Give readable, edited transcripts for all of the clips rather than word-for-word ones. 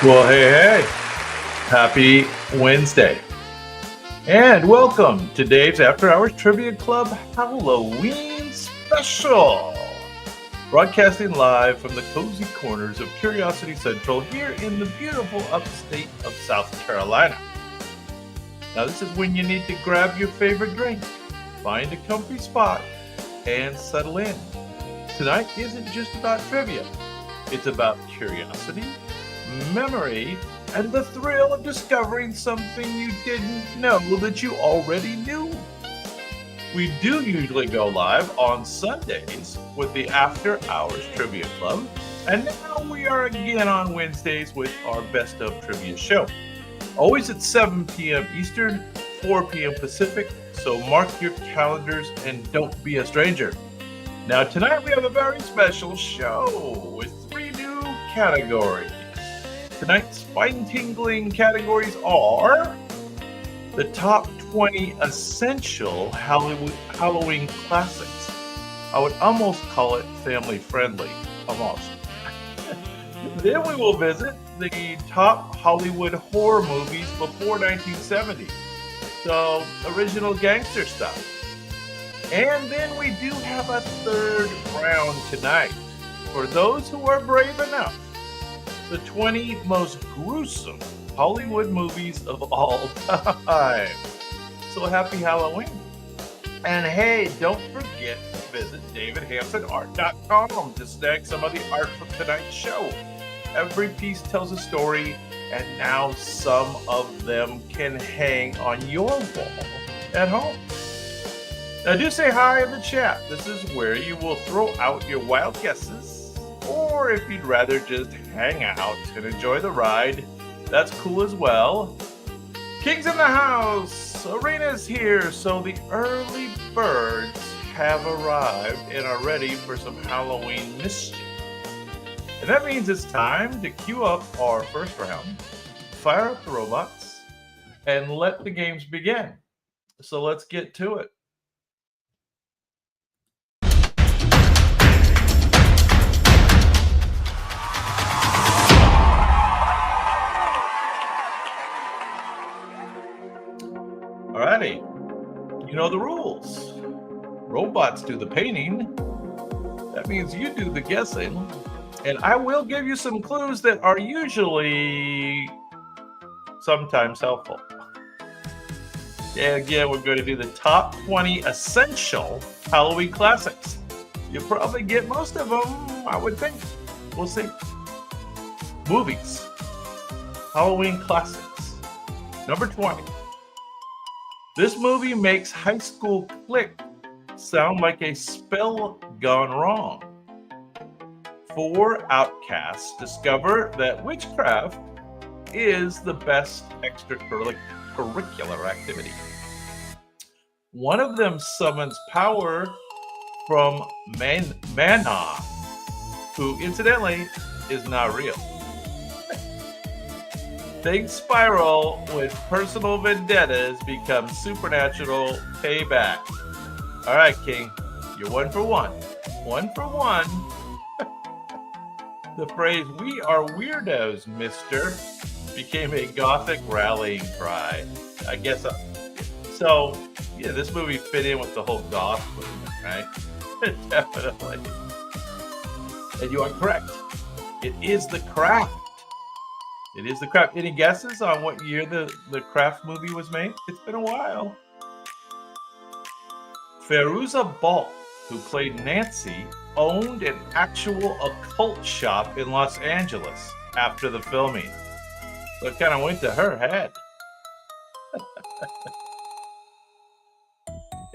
Well, hey, happy Wednesday. And welcome to Dave's After Hours Trivia Club Halloween Special. Broadcasting live from the cozy corners of Curiosity Central here in the beautiful upstate of South Carolina. Now, this is when you need to grab your favorite drink, find a comfy spot, and settle in. Tonight isn't just about trivia. It's about curiosity, memory, and the thrill of discovering something you didn't know that you already knew. We do usually go live on Sundays with the After Hours Trivia Club, and now we are again on Wednesdays with our Best of Trivia show. Always at 7 p.m. Eastern, 4 p.m. Pacific, so mark your calendars and don't be a stranger. Now tonight we have a very special show with 3 new categories. Tonight's spine-tingling categories are the top 20 essential Halloween classics. I would almost call it family-friendly, almost. Then we will visit the top Hollywood horror movies before 1970. So, original gangster stuff. And then we do have a third round tonight. For those who are brave enough, the 20 most gruesome Hollywood movies of all time. So happy Halloween. And hey, don't forget to visit davidhansonart.com to snag some of the art from tonight's show. Every piece tells a story, and now some of them can hang on your wall at home. Now do say hi in the chat. This is where you will throw out your wild guesses, or if you'd rather just hang out and enjoy the ride, that's cool as well. King's in the house, Arena's here, so the early birds have arrived and are ready for some Halloween mischief. And that means it's time to queue up our first round, fire up the robots, and let the games begin. So let's get to it. Alrighty, you know the rules. Robots do the painting. That means you do the guessing. And I will give you some clues that are usually sometimes helpful. And again, we're going to do the top 20 essential Halloween classics. You'll probably get most of them, I would think. We'll see. Movies. Halloween classics. Number 20. This movie makes high school clique sound like a spell gone wrong. 4 outcasts discover that witchcraft is the best extracurricular activity. One of them summons power from Mana, who incidentally is not real. Things spiral when personal vendettas become supernatural payback. All right, King, you're 1 for 1. 1 for 1. The phrase, "We are weirdos, mister," became a gothic rallying cry. I guess so. Yeah, this movie fit in with the whole goth movement, right? Definitely. And you are correct. It is The Craft. It is The Craft. Any guesses on what year the Craft movie was made? It's been a while. Fairuza Balk, who played Nancy, owned an actual occult shop in Los Angeles after the filming. So it kind of went to her head.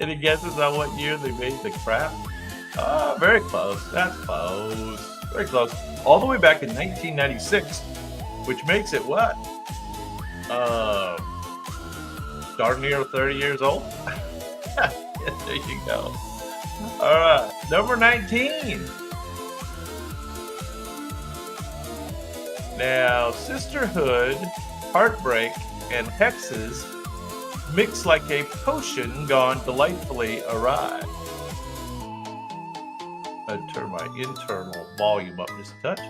Any guesses on what year they made The Craft? Oh, very close. That's close. Very close. All the way back in 1996. Which makes it what? Darn near 30 years old? Yeah, there you go. All right, number 19. Now, sisterhood, heartbreak, and hexes mix like a potion gone delightfully awry. I'll turn my internal volume up just a touch.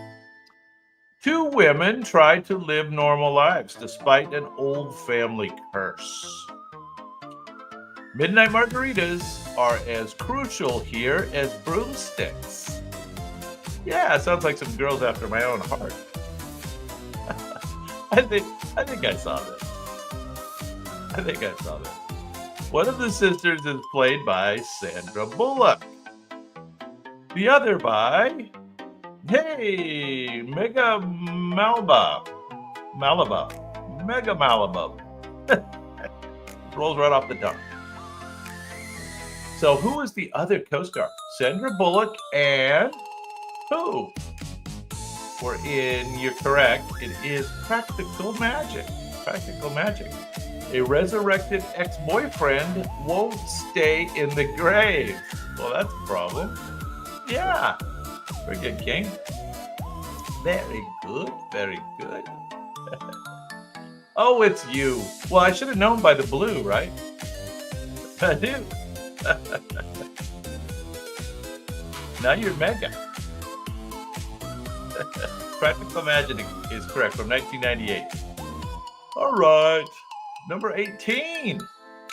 Two women try to live normal lives despite an old family curse. Midnight margaritas are as crucial here as broomsticks. Yeah, sounds like some girls after my own heart. I think I saw this. One of the sisters is played by Sandra Bullock. The other by, Mega Malba. Mega Malaba. Rolls right off the tongue. So who is the other co-star? Sandra Bullock and who? You're correct, it is Practical Magic. Practical Magic. A resurrected ex-boyfriend won't stay in the grave. Well, that's a problem. Yeah. Very good, King. Very good, very good. Oh, it's you. Well, I should have known by the blue, right? I do. Now you're Mega. Practical Magic is correct, from 1998. All right. Number 18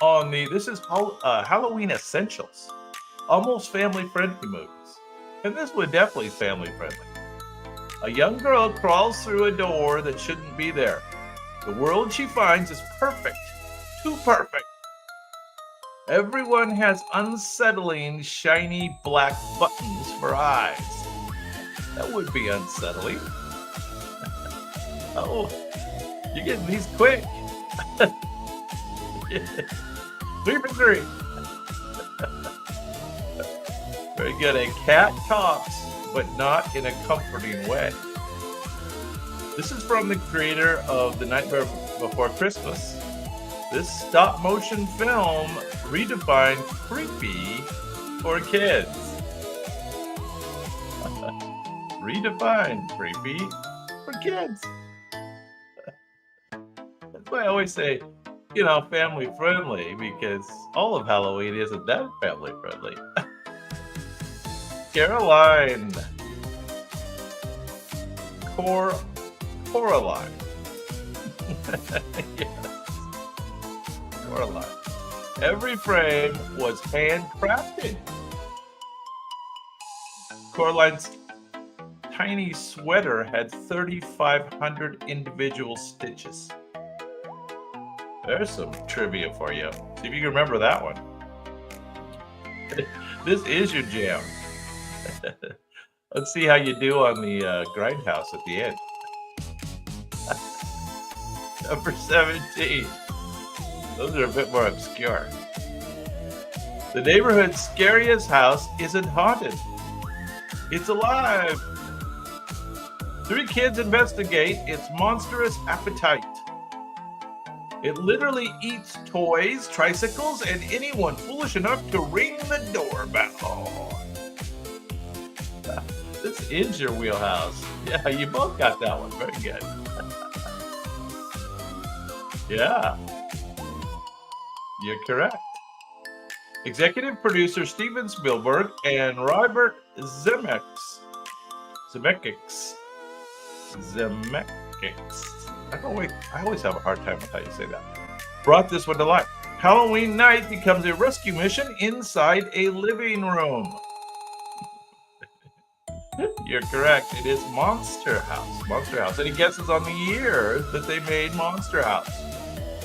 on this is Halloween Essentials. Almost family-friendly movies. And this one definitely is family-friendly. A young girl crawls through a door that shouldn't be there. The world she finds is perfect. Too perfect. Everyone has unsettling, shiny black buttons for eyes. That would be unsettling. Oh, you're getting these quick. 3 for 3. Very good. A cat talks, but not in a comforting way. This is from the creator of The Nightmare Before Christmas. This stop-motion film redefined creepy for kids. Redefined creepy for kids. That's why I always say, family friendly, because all of Halloween isn't that family friendly. Caroline. Coraline. Yes. Coraline. Every frame was handcrafted. Coraline's tiny sweater had 3,500 individual stitches. There's some trivia for you. See if you can remember that one. This is your jam. Let's see how you do on the grindhouse at the end. Number 17. Those are a bit more obscure. The neighborhood's scariest house isn't haunted. It's alive. 3 kids investigate its monstrous appetite. It literally eats toys, tricycles, and anyone foolish enough to ring the doorbell. This is your wheelhouse. Yeah, you both got that one. Very good. Yeah. You're correct. Executive producer Steven Spielberg and Robert Zemeckis. I always have a hard time with how you say that. Brought this one to life. Halloween night becomes a rescue mission inside a living room. You're correct. It is Monster House. Monster House. Any guesses on the year that they made Monster House?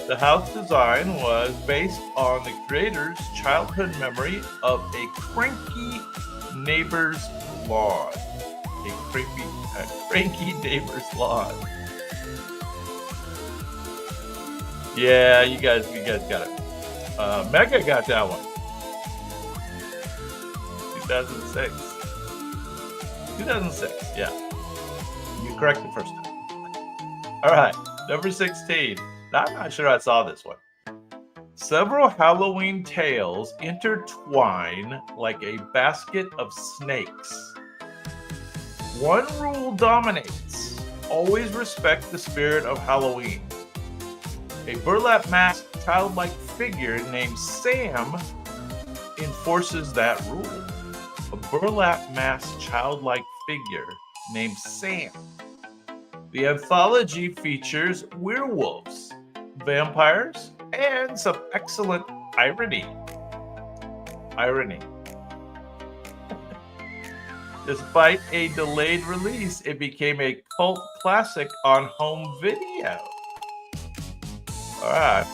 The house design was based on the creator's childhood memory of a cranky neighbor's lawn. A cranky neighbor's lawn. Yeah, you guys got it. Mega got that one. 2006. 2006, yeah. You corrected first time. All right, number 16. Now, I'm not sure I saw this one. Several Halloween tales intertwine like a basket of snakes. One rule dominates: always respect the spirit of Halloween. A burlap masked childlike figure named Sam enforces that rule. A burlap masked childlike figure named Sam The anthology features werewolves, vampires, and some excellent irony. Irony. Despite a delayed release, it became a cult classic on home video. All right.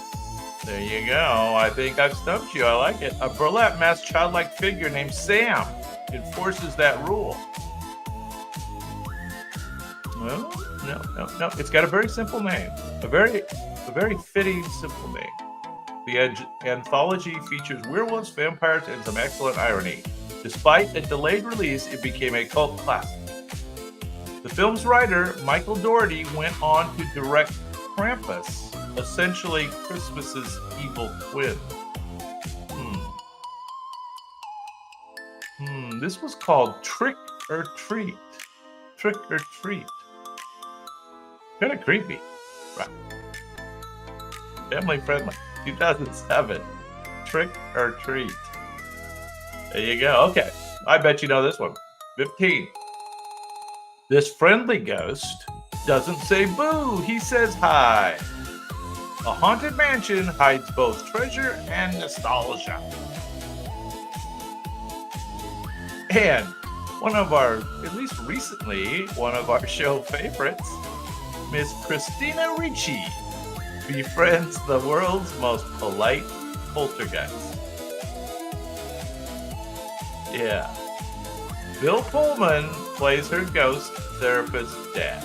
There you go. I think I've stumped you. I like it. A burlap masked childlike figure named Sam enforces that rule. Well, no. It's got a very simple name. A very fitting, simple name. The anthology features werewolves, vampires, and some excellent irony. Despite a delayed release, it became a cult classic. The film's writer, Michael Dougherty, went on to direct Krampus, essentially Christmas's evil twin. This was called Trick or Treat. Trick or Treat. Kind of creepy. Right. Family friendly. 2007. Trick or Treat. There you go. Okay. I bet you know this one. 15. This friendly ghost doesn't say boo. He says hi. A haunted mansion hides both treasure and nostalgia. And one of our, at least recently, one of our show favorites, Miss Christina Ricci, befriends the world's most polite poltergeist. Yeah. Bill Pullman plays her ghost therapist dad.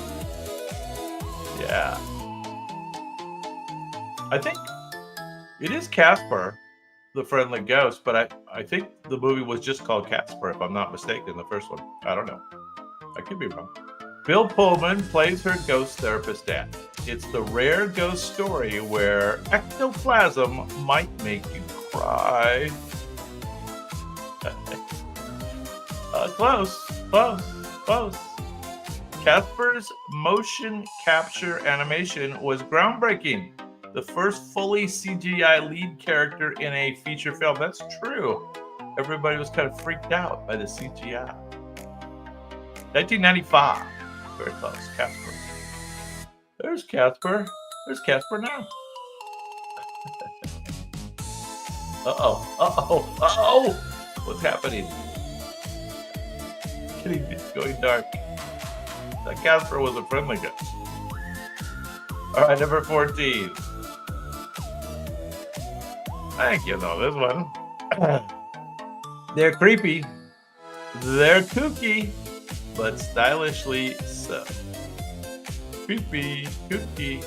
Yeah. I think it is Casper, the friendly ghost, but I think the movie was just called Casper, if I'm not mistaken, the first one. I don't know. I could be wrong. Bill Pullman plays her ghost therapist dad. It's the rare ghost story where ectoplasm might make you cry. Close. Casper's motion capture animation was groundbreaking. The first fully CGI lead character in a feature film. That's true. Everybody was kind of freaked out by the CGI. 1995. Very close. Casper. There's Casper. There's Casper now. Uh-oh. What's happening? It's going dark. That Casper was a friendly ghost. All right, number 14. I think you know this one. They're creepy. They're kooky, but stylishly so. Creepy, kooky.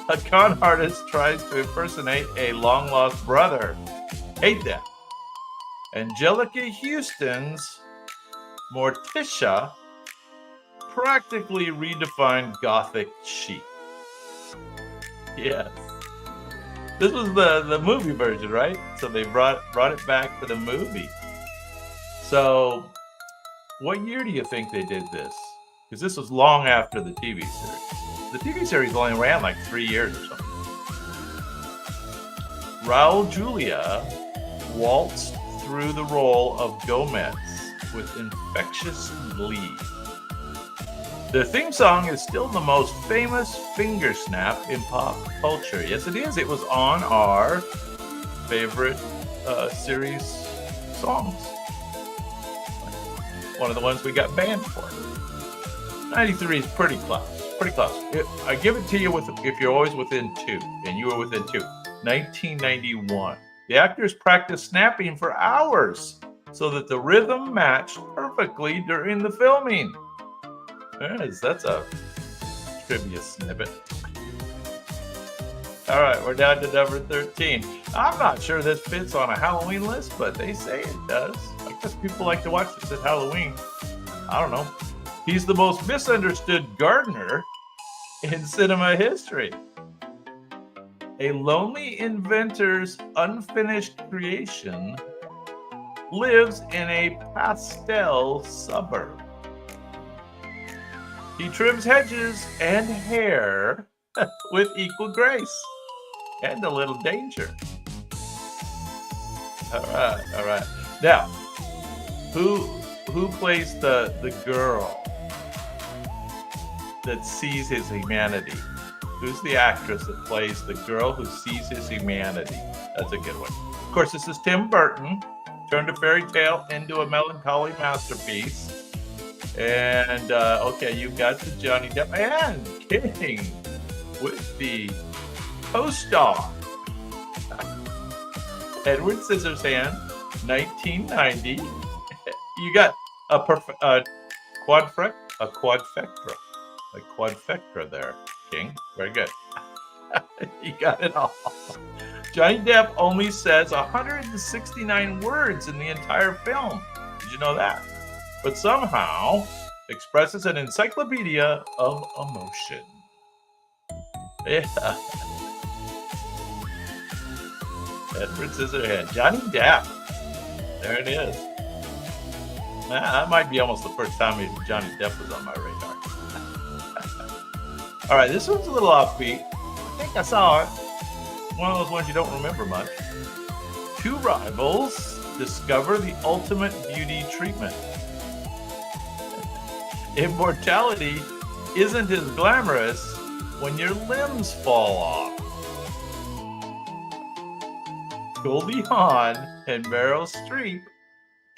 A con artist tries to impersonate a long-lost brother. Hate that. Angelica Houston's Morticia practically redefined gothic chic. Yes. This was the movie version, right? So they brought it back to the movie. So what year do you think they did this? Because this was long after the TV series. The TV series only ran like 3 years or something. Raul Julia waltzed through the role of Gomez with infectious glee. The theme song is still the most famous finger snap in pop culture. Yes, it is. It was on our favorite series songs. One of the ones we got banned for. 93 is pretty close. Pretty close. I give it to you if you're always within 2, and you were within 2. 1991. The actors practiced snapping for hours so that the rhythm matched perfectly during the filming. Yes, that's a trivia snippet. All right, we're down to number 13. I'm not sure this fits on a Halloween list, but they say it does. I guess people like to watch this at Halloween. I don't know. He's the most misunderstood gardener in cinema history. A lonely inventor's unfinished creation lives in a pastel suburb. He trims hedges and hair with equal grace and a little danger. All right. Now, who plays the girl that sees his humanity? Who's the actress that plays the girl who sees his humanity? That's a good one. Of course, this is Tim Burton. Turned a fairy tale into a melancholy masterpiece. And, okay, you've got the Johnny Depp and King with the co-star. Edward Scissorhands, 1990. You got a quadfecta there, King. Very good. You got it all. Johnny Depp only says 169 words in the entire film. Did you know that? But somehow expresses an encyclopedia of emotion. Yeah. Edward Scissorhands. Johnny Depp. There it is. That might be almost the first time Johnny Depp was on my radar. All right, this one's a little offbeat. I think I saw it. One of those ones you don't remember much. Two rivals discover the ultimate beauty treatment. Immortality isn't as glamorous when your limbs fall off. Goldie Hawn and Meryl Streep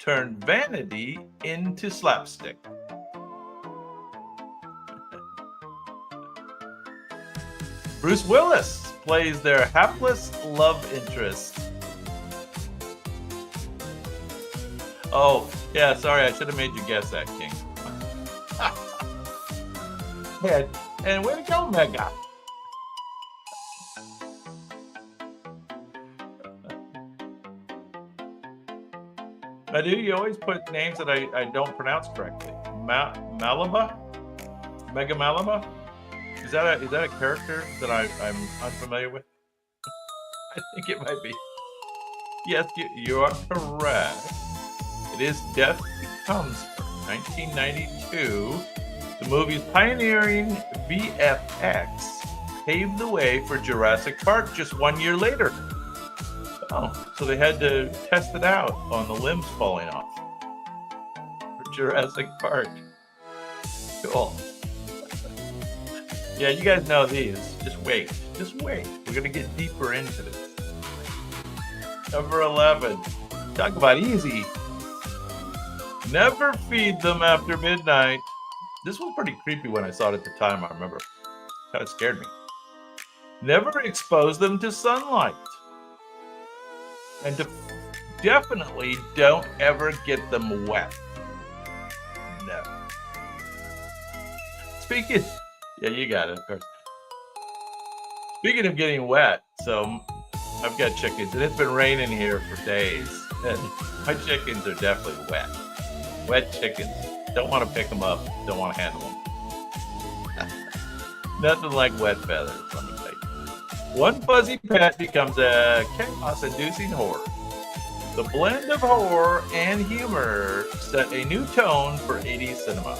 turned vanity into slapstick. Bruce Willis plays their hapless love interest. Oh, yeah, sorry, I should have made you guess that, King. And way to go, Mega. I do. You always put names that I don't pronounce correctly. Malama? Mega Malama? Is that a character that I'm unfamiliar with? I think it might be. Yes, you are correct. It is Death Becomes Her, 1992. The movie's pioneering VFX paved the way for Jurassic Park just 1 year later. Oh, so they had to test it out on the limbs falling off for Jurassic Park. Cool. Yeah, you guys know these. Just wait. Just wait. We're going to get deeper into this. Number 11. Talk about easy. Never feed them after midnight. This was pretty creepy when I saw it at the time, I remember. Kind of scared me. Never expose them to sunlight. And definitely don't ever get them wet. No. Speaking, yeah, you got it, of course. Speaking of getting wet, so I've got chickens, and it's been raining here for days, and my chickens are definitely wet. Wet chickens. Don't want to pick them up. Don't want to handle them. Nothing like wet feathers, let me tell you. One fuzzy pet becomes a chaos-inducing horror. The blend of horror and humor set a new tone for 80s cinema.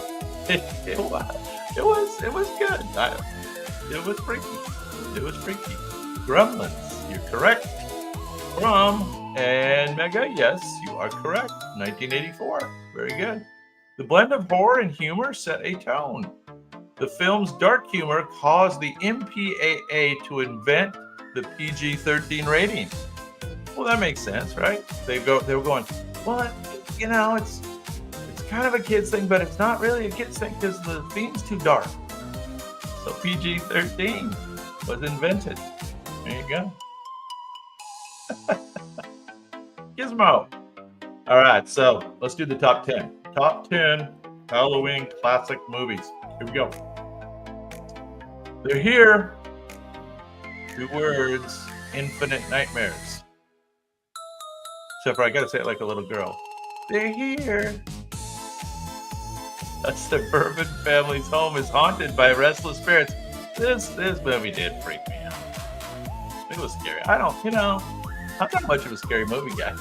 It was good. It was freaky. It was freaky. Gremlins, you're correct. From and Mega, yes, you are correct. 1984. Very good. The blend of horror and humor set a tone. The film's dark humor caused the MPAA to invent the PG-13 rating. Well, that makes sense, right? They were going, well, you know, it's kind of a kid's thing, but it's not really a kid's thing because the theme's too dark. So PG-13 was invented. There you go. Gizmo. All right, so let's do the top 10. Top 10 Halloween classic movies. Here we go. They're here. 2 words. Infinite Nightmares. Except for I gotta say it like a little girl. They're here. A suburban family's home is haunted by restless spirits. This movie did freak me out. It was scary. I'm not much of a scary movie guy.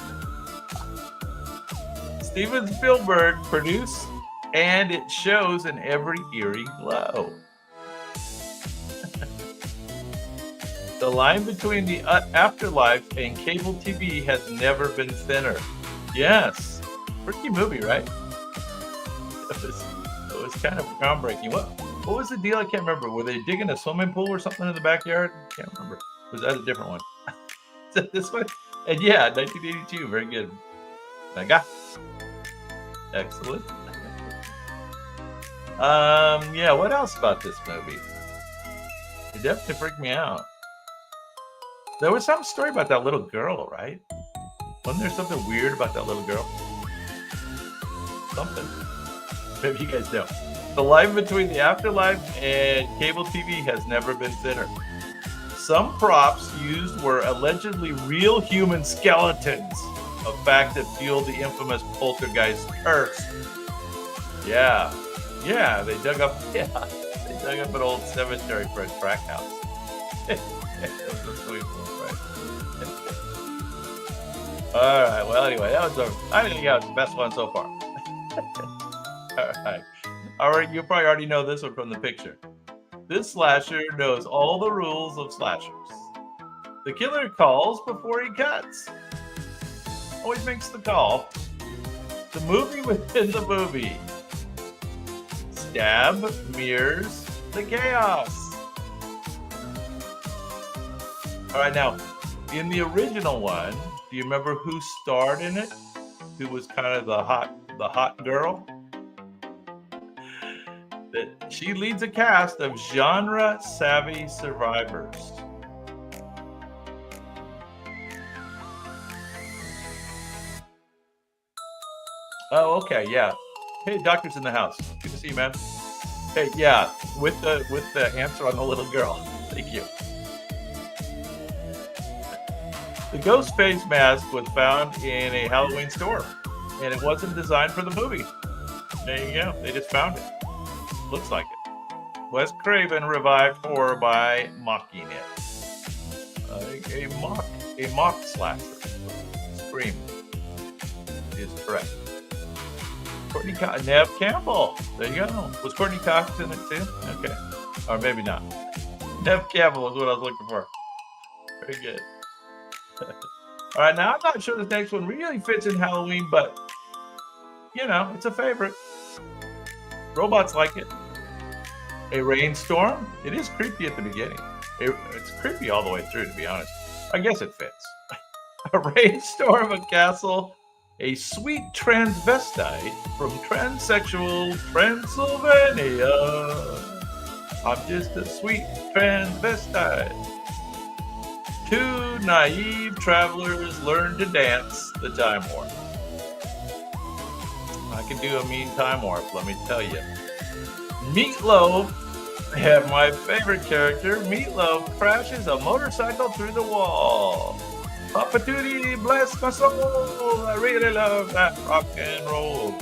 Steven Spielberg produced, and it shows in every eerie glow. The line between the afterlife and cable TV has never been thinner. Yes, freaky movie, right? It was kind of groundbreaking. What was the deal? I can't remember. Were they digging a swimming pool or something in the backyard? Can't remember. Was that a different one? Is that this one? And yeah, 1982. Very good. Mega. Excellent. Yeah, what else about this movie? It definitely freaked me out. There was some story about that little girl, right? Wasn't there something weird about that little girl? Something. Maybe you guys know. The line between the afterlife and cable TV has never been thinner. Some props used were allegedly real human skeletons, a fact that fueled the infamous poltergeist curse. Yeah, they dug up an old cemetery for a track house. It was a sweet one, right? All right. Well, anyway, I think that was the best one so far. All right. You probably already know this one from the picture. This slasher knows all the rules of slashers. The killer calls before he cuts. Always makes the call. The movie within the movie. Stab mirrors the chaos. All right, now, in the original one, do you remember who starred in it? Who was kind of the hot girl? That she leads a cast of genre-savvy survivors. Oh, okay, yeah. Hey, doctor's in the house. Good to see you, man. Hey, yeah, with the answer on the little girl. Thank you. The ghost face mask was found in a Halloween store, and it wasn't designed for the movie. There you go. They just found it. Looks like it. Wes Craven revived horror by mocking it. A mock slasher. Scream is correct. Nev Campbell. There you go. Was Courtney Cox in it too? Okay. Or maybe not. Nev Campbell is what I was looking for. Very good. All right, now I'm not sure this next one really fits in Halloween, but you know, it's a favorite. Robots like it. A rainstorm. It is creepy at the beginning. It's creepy all the way through, to be honest. I guess it fits. A rainstorm, a castle, a sweet transvestite from transsexual Transylvania. I'm just a sweet transvestite. Two naive travelers learn to dance the time warp. I can do a mean time warp, let me tell you. Meatloaf, my favorite character, Meatloaf crashes a motorcycle through the wall. Papa Tootie, bless my soul. I really love that rock and roll.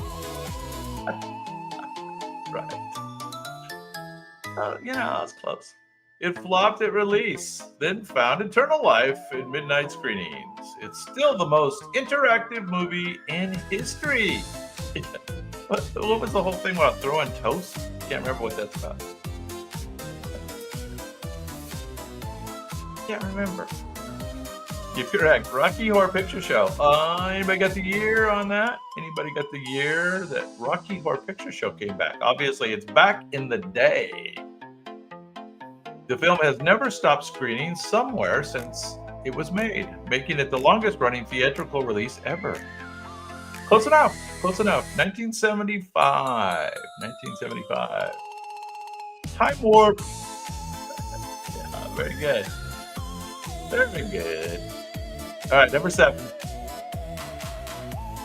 Right. You know, that's close. It flopped at release, then found eternal life in midnight screenings. It's still the most interactive movie in history. What was the whole thing about throwing toast? Can't remember what that's about. Can't remember. You're correct. Rocky Horror Picture Show. Anybody got the year on that? Anybody got the year that Rocky Horror Picture Show came back? Obviously, it's back in the day. The film has never stopped screening somewhere since it was made, making it the longest-running theatrical release ever. Close enough. 1975. Time Warp. Yeah, very good. Very good. All right, number 7.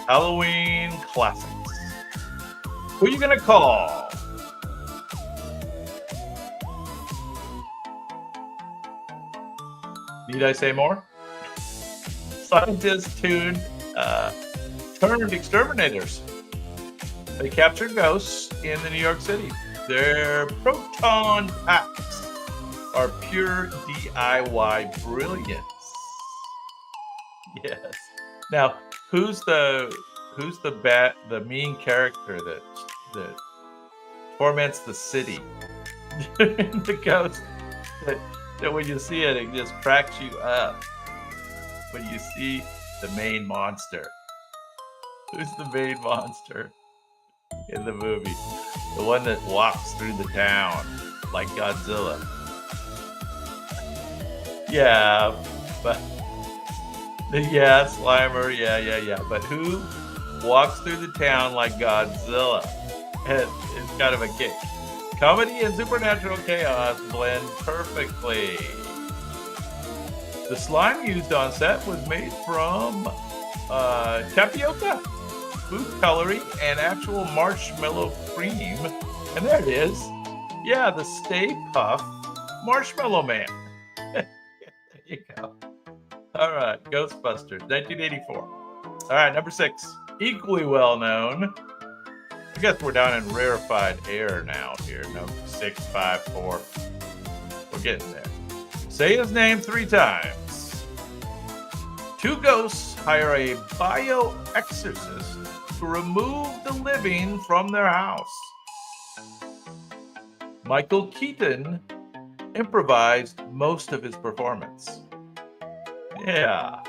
Halloween classics. Who are you gonna call? Need I say more? Scientists turned exterminators. They capture ghosts in the New York City. Their proton packs are pure DIY brilliance. Yes. Now, who's the mean character that torments the city? The ghost that when you see it just cracks you up. When you see the main monster. Who's the main monster? in the movie. The one that walks through the town like Godzilla. Yeah, but yeah, Slimer, yeah. But who walks through the town like Godzilla? It's kind of a kick. Comedy and supernatural chaos blend perfectly. The slime used on set was made from tapioca, food coloring, and actual marshmallow cream. And there it is. Yeah, the Stay Puft Marshmallow Man. There you go. All right, Ghostbusters, 1984. All right, number 6, equally well known. I guess we're down in rarefied air now here. Number 6, 5, 4. We're getting there. Say his name 3 times. 2 ghosts hire a bioexorcist to remove the living from their house. Michael Keaton improvised most of his performance. Yeah.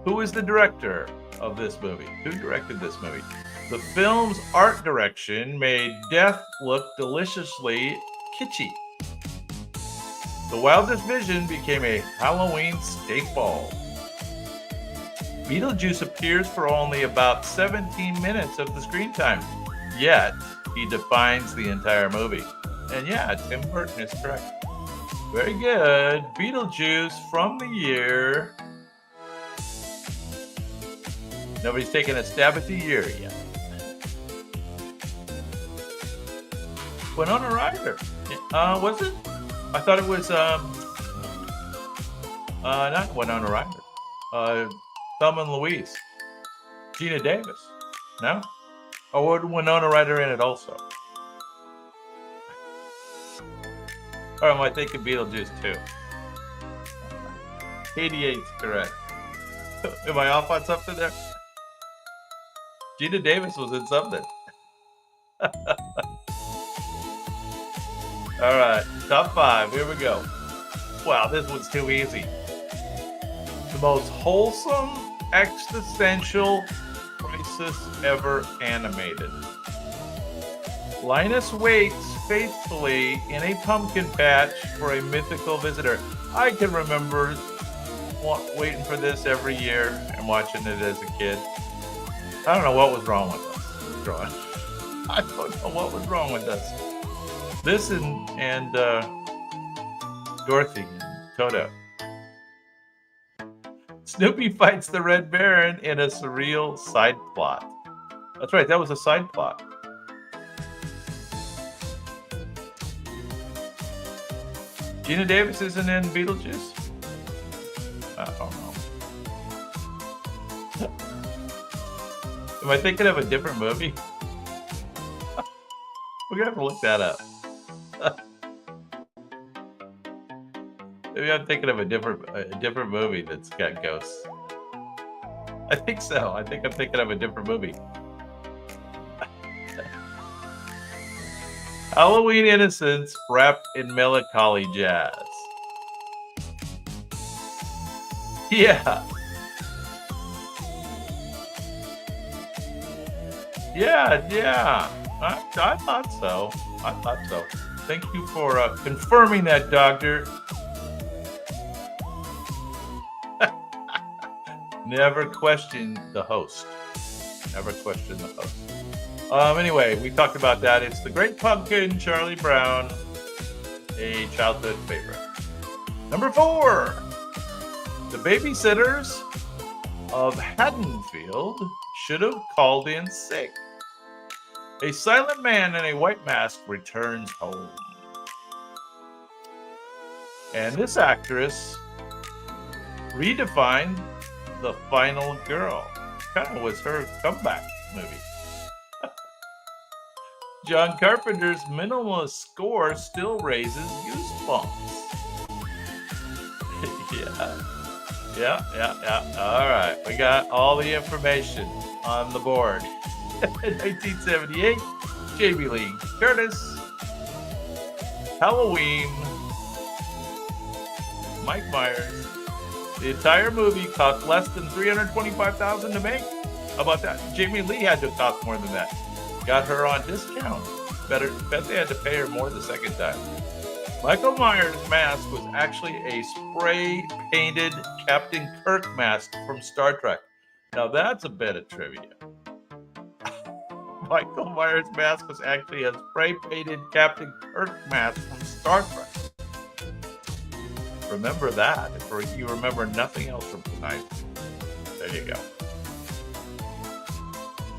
Who is the director of this movie? Who directed this movie? The film's art direction made death look deliciously kitschy. The Wildest Vision became a Halloween staple. Beetlejuice appears for only about 17 minutes of the screen time, yet he defines the entire movie. And yeah, Tim Burton is correct. Very good. Beetlejuice from the year. Nobody's taken a stab at the year yet. Winona Ryder. Was it? I thought it was not Winona Ryder. Thelma and Louise. Gina Davis. No? Or would Winona Ryder in it also? Or am I thinking Beetlejuice too? 88's correct. Am I off on something there? Gina Davis was in something. All right, top 5. Here we go. Wow, this one's too easy. The most wholesome, existential crisis ever animated. Linus waits faithfully in a pumpkin patch for a mythical visitor. I can remember waiting for this every year and watching it as a kid. I don't know what was wrong with us drawing. I don't know what was wrong with us. This and Dorothy and Toto. Snoopy fights the Red Baron in a surreal side plot. That's right, that was a side plot. Gina Davis isn't in Beetlejuice? I don't know. Am I thinking of a different movie? We're gonna have to look that up. Maybe I'm thinking of a different movie that's got ghosts. I think so. I think I'm thinking of a different movie. Halloween innocence wrapped in melancholy jazz. Yeah. Yeah. I thought so. Thank you for confirming that, Doctor. Never question the host. Anyway, we talked about that. It's The Great Pumpkin, Charlie Brown, a childhood favorite. Number 4, The Babysitters of Haddonfield Should Have Called In Sick. A silent man in a white mask returns home. And this actress redefined The Final Girl. Kind of was her comeback movie. John Carpenter's minimalist score still raises goosebumps. Yeah. All right, we got all the information on the board. 1978, Jamie Lee Curtis, Halloween, Mike Myers. The entire movie cost less than $325,000 to make. How about that? Jamie Lee had to cost more than that. Got her on discount. Bet they had to pay her more the second time. Michael Myers' mask was actually a spray-painted Captain Kirk mask from Star Trek. Now that's a bit of trivia. Michael Myers' mask was actually a spray-painted Captain Kirk mask from Star Trek. Remember that, if you remember nothing else from tonight. There you go.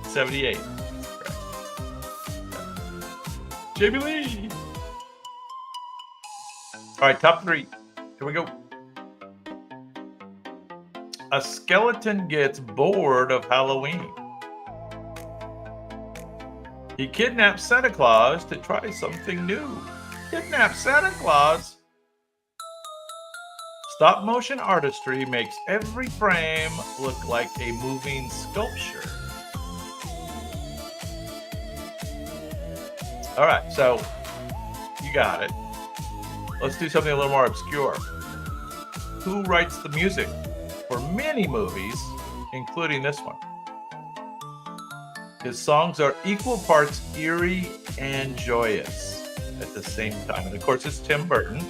78. Correct. Jamie Lee. All right, top 3. Here we go. A skeleton gets bored of Halloween. He kidnaps Santa Claus to try something new. Kidnap Santa Claus? Stop motion artistry makes every frame look like a moving sculpture. All right, so you got it. Let's do something a little more obscure. Who writes the music for many movies, including this one? His songs are equal parts eerie and joyous at the same time. And of course, it's Tim Burton.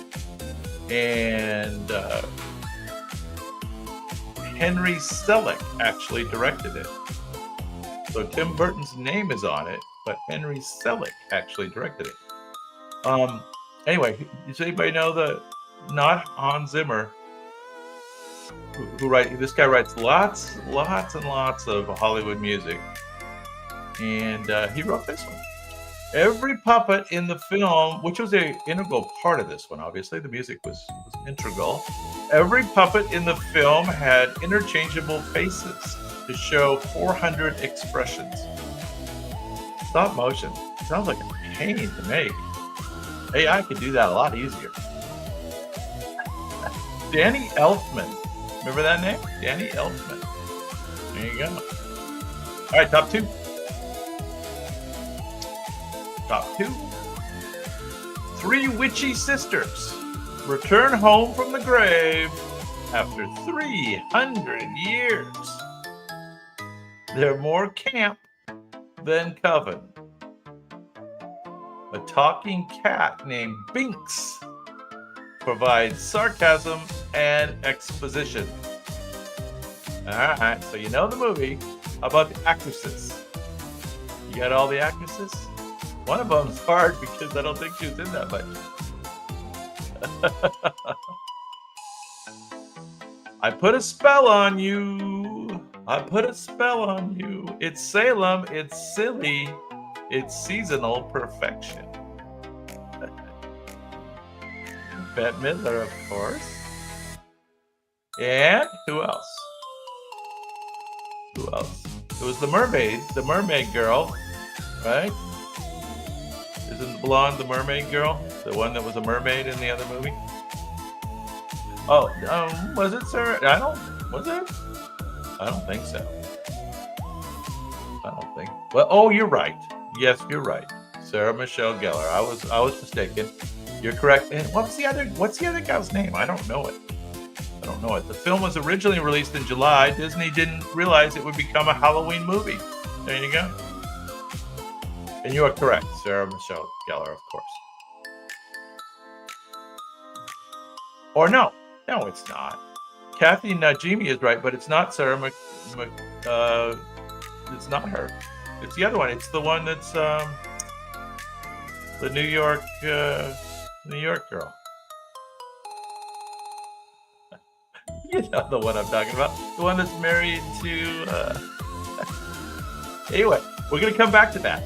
And Henry Selick actually directed it. So Tim Burton's name is on it, but Henry Selick actually directed it. Anyway, does anybody know not Hans Zimmer, this guy writes lots and lots of Hollywood music. And he wrote this one. Every puppet in the film, which was an integral part of this one, obviously, the music was integral. Every puppet in the film had interchangeable faces to show 400 expressions. Stop motion sounds like a pain to make. AI could do that a lot easier. Danny Elfman. Remember that name? Danny Elfman. There you go. All right, top 2. Top 2. 3 witchy sisters return home from the grave after 300 years. They're more camp than coven. A talking cat named Binks provides sarcasm and exposition. All right, so you know the movie. How about the actresses? You got all the actresses? One of them's hard because I don't think she was in that much. I put a spell on you. I put a spell on you. It's Salem. It's silly. It's seasonal perfection. Bette Midler, of course. And who else? Who else? It was the mermaid girl, right? Isn't Blonde the mermaid girl? The one that was a mermaid in the other movie? Oh, was it Sarah? Was it? I don't think so. I don't think. Well, oh, you're right. Yes, you're right. Sarah Michelle Gellar. I was mistaken. You're correct. And what's the other guy's name? I don't know it. The film was originally released in July. Disney didn't realize it would become a Halloween movie. There you go. And you are correct, Sarah Michelle Gellar, of course. Or no, it's not. Kathy Najimy is right, but it's not Sarah it's not her. It's the other one. It's the one that's the New York girl. You know the one I'm talking about. The one that's married to... Anyway, we're going to come back to that.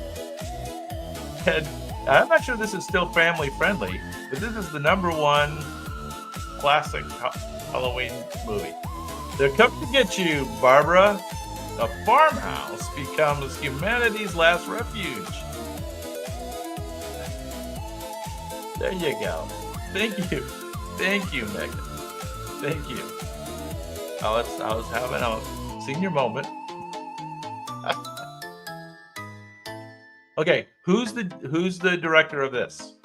And I'm not sure this is still family friendly, but this is the #1 classic Halloween movie. They're coming to get you, Barbara. A farmhouse becomes humanity's last refuge. There you go. Thank you, Megan. Thank you. I was having a senior moment. Okay, who's the director of this?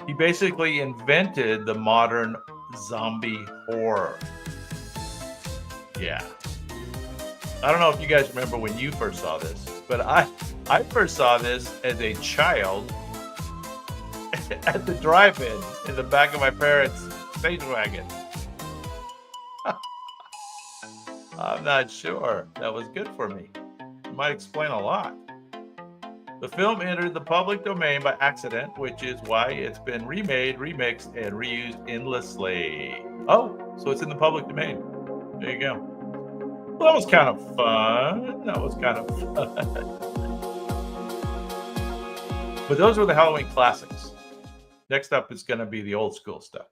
He basically invented the modern zombie horror. Yeah. I don't know if you guys remember when you first saw this, but I first saw this as a child at the drive-in in the back of my parents' station wagon. I'm not sure that was good for me. It might explain a lot. The film entered the public domain by accident, which is why it's been remade, remixed, and reused endlessly. Oh, so it's in the public domain. There you go. Well, that was kind of fun. But those were the Halloween classics. Next up is going to be the old school stuff.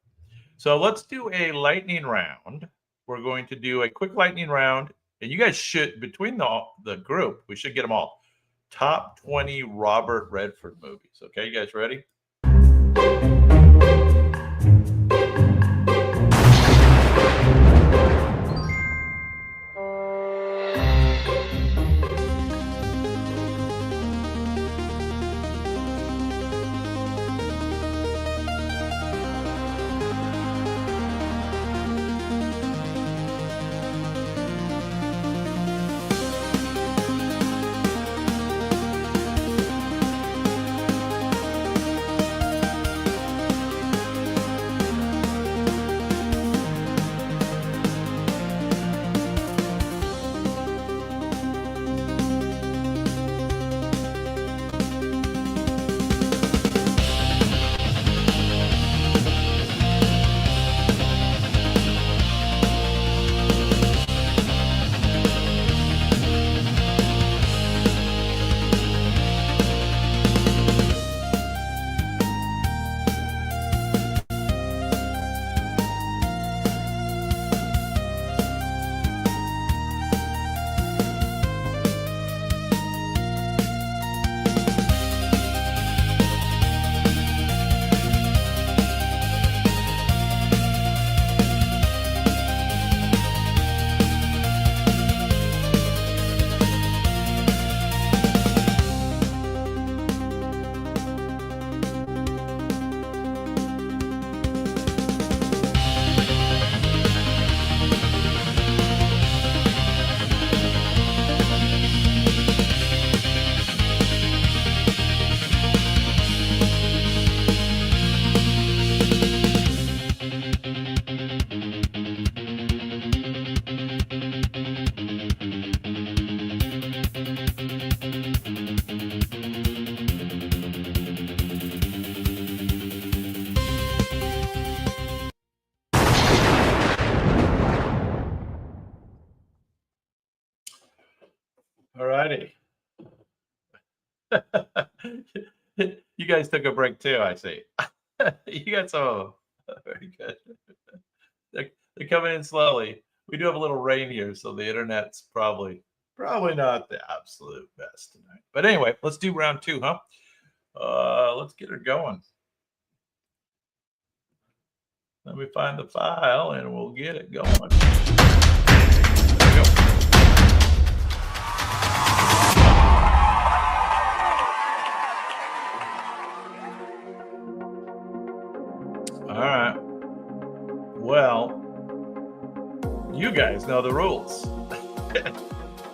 So let's do a lightning round. We're going to do a quick lightning round. And you guys should, between the group, we should get them all. Top 20 Robert Redford movies. Okay, you guys ready? All righty. You guys took a break too, I see. You got some. Very good. They're coming in slowly. We do have a little rain here, so the internet's probably not the absolute best tonight. But anyway, let's do round two, huh? Let's get her going. Let me find the file and we'll get it going. There we go. All right. Well, you guys know the rules.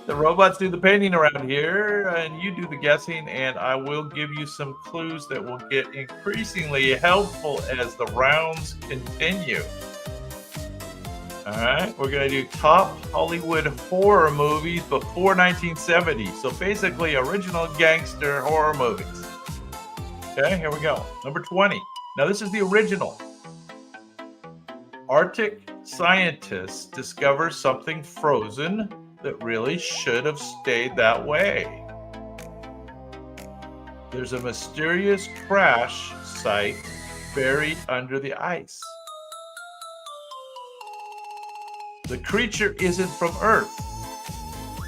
The robots do the painting around here, and you do the guessing, and I will give you some clues that will get increasingly helpful as the rounds continue. All right, we're going to do top Hollywood horror movies before 1970. So basically, original gangster horror movies. Okay, here we go. Number 20. Now, this is the original. Arctic scientists discover something frozen that really should have stayed that way. There's a mysterious crash site buried under the ice. The creature isn't from Earth,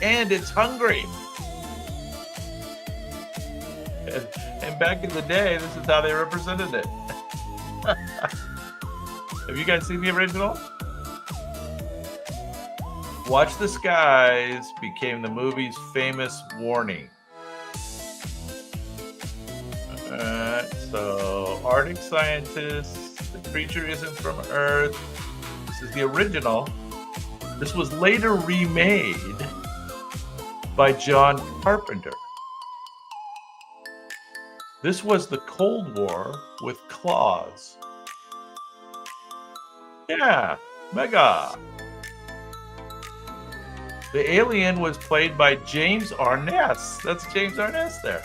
and it's hungry. And back in the day, this is how they represented it. Have you guys seen the original? Watch the Skies became the movie's famous warning. So Arctic scientists, the creature isn't from Earth. This is the original. This was later remade by John Carpenter. This was the Cold War with claws. Yeah, mega. The alien was played by James Arness. That's James Arness there,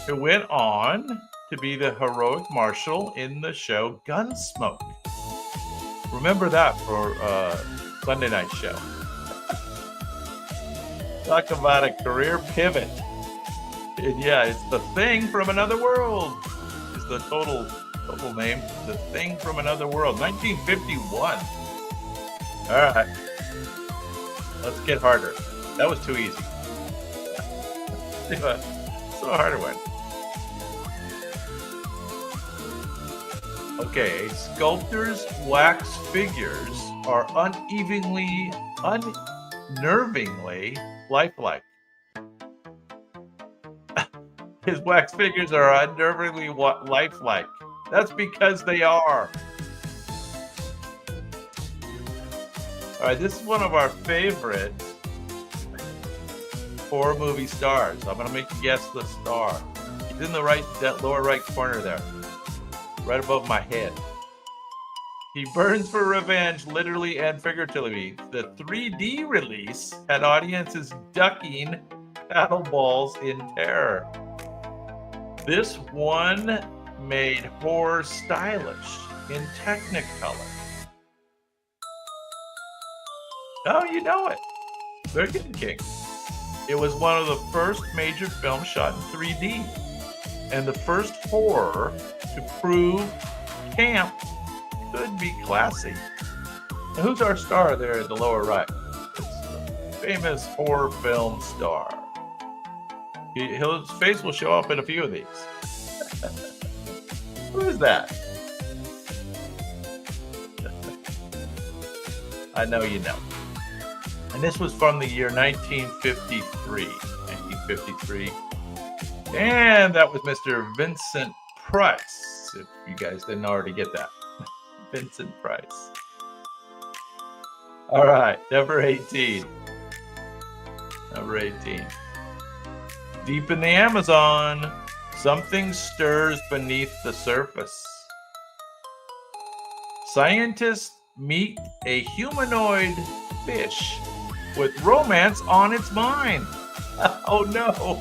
who went on to be the heroic marshal in the show Gunsmoke. Remember that for Sunday night show. Talk about a career pivot. And yeah, it's The Thing from Another World. Is the total name. The Thing from Another World. 1951. All right. Let's get harder. That was too easy. So harder one. Okay, sculptors' wax figures are unnervingly lifelike. His wax figures are unnervingly lifelike. That's because they are. All right, this is one of our favorite horror movie stars. I'm going to make you guess the star. He's in the that lower right corner there, right above my head. He burns for revenge, literally and figuratively. The 3D release had audiences ducking paddle balls in terror. This one made horror stylish in Technicolor. Oh, you know it. Burger King. It was one of the first major films shot in 3D and the first horror to prove camp could be classy. Now, who's our star there at the lower right? It's the famous horror film star. His face will show up in a few of these. Who is that? I know you know. And this was from the year 1953. 1953. And that was Mr. Vincent Price, if you guys didn't already get that. Vincent Price. All right, number 18. Number 18. Deep in the Amazon, something stirs beneath the surface. Scientists meet a humanoid fish with romance on its mind. Oh no,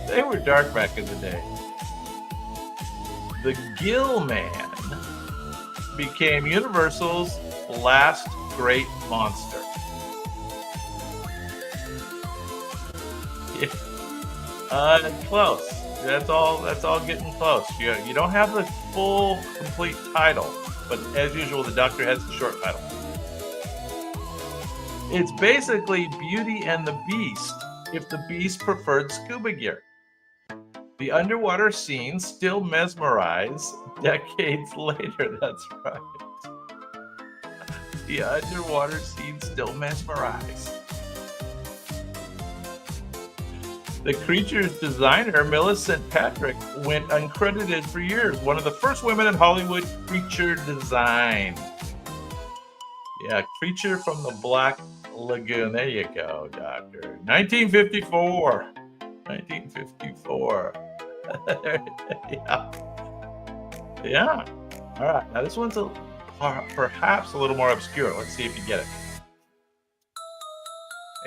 they were dark back in the day. The Gill Man became Universal's last great monster. Close. That's all getting close. You don't have the full, complete title, but as usual, the Doctor has the short title. It's basically Beauty and the Beast if the Beast preferred scuba gear. The underwater scenes still mesmerize decades later. That's right. The underwater scenes still mesmerize. The creature's designer, Millicent Patrick, went uncredited for years. One of the first women in Hollywood creature design. Yeah, Creature from the Black Lagoon. There you go, Doctor. 1954. 1954. Yeah. All right. Now this one's perhaps a little more obscure. Let's see if you get it.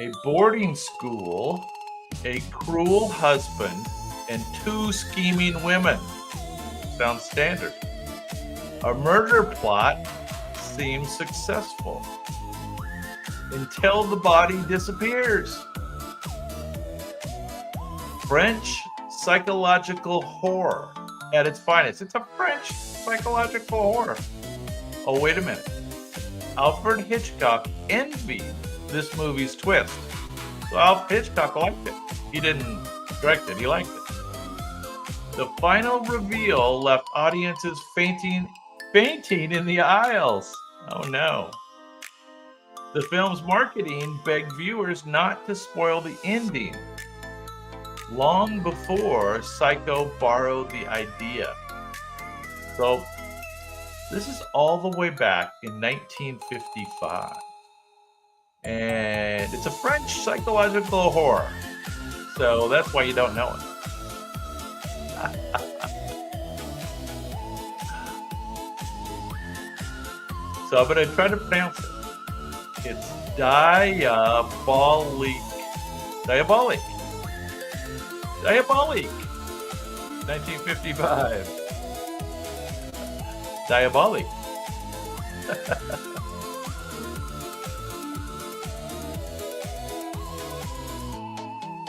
A boarding school, a cruel husband, and two scheming women. Sounds standard. A murder plot seems successful until the body disappears. French psychological horror at its finest. It's a French psychological horror. Oh, wait a minute. Alfred Hitchcock envied this movie's twist. So Alfred Hitchcock liked it. He didn't direct it, he liked it. The final reveal left audiences fainting in the aisles. Oh no. The film's marketing begged viewers not to spoil the ending, long before Psycho borrowed the idea. So this is all the way back in 1955. And it's a French psychological horror. So that's why you don't know it. So I'm going to try to pronounce it. It's diabolic. Diabolic. Diabolic. 1955. Diabolic.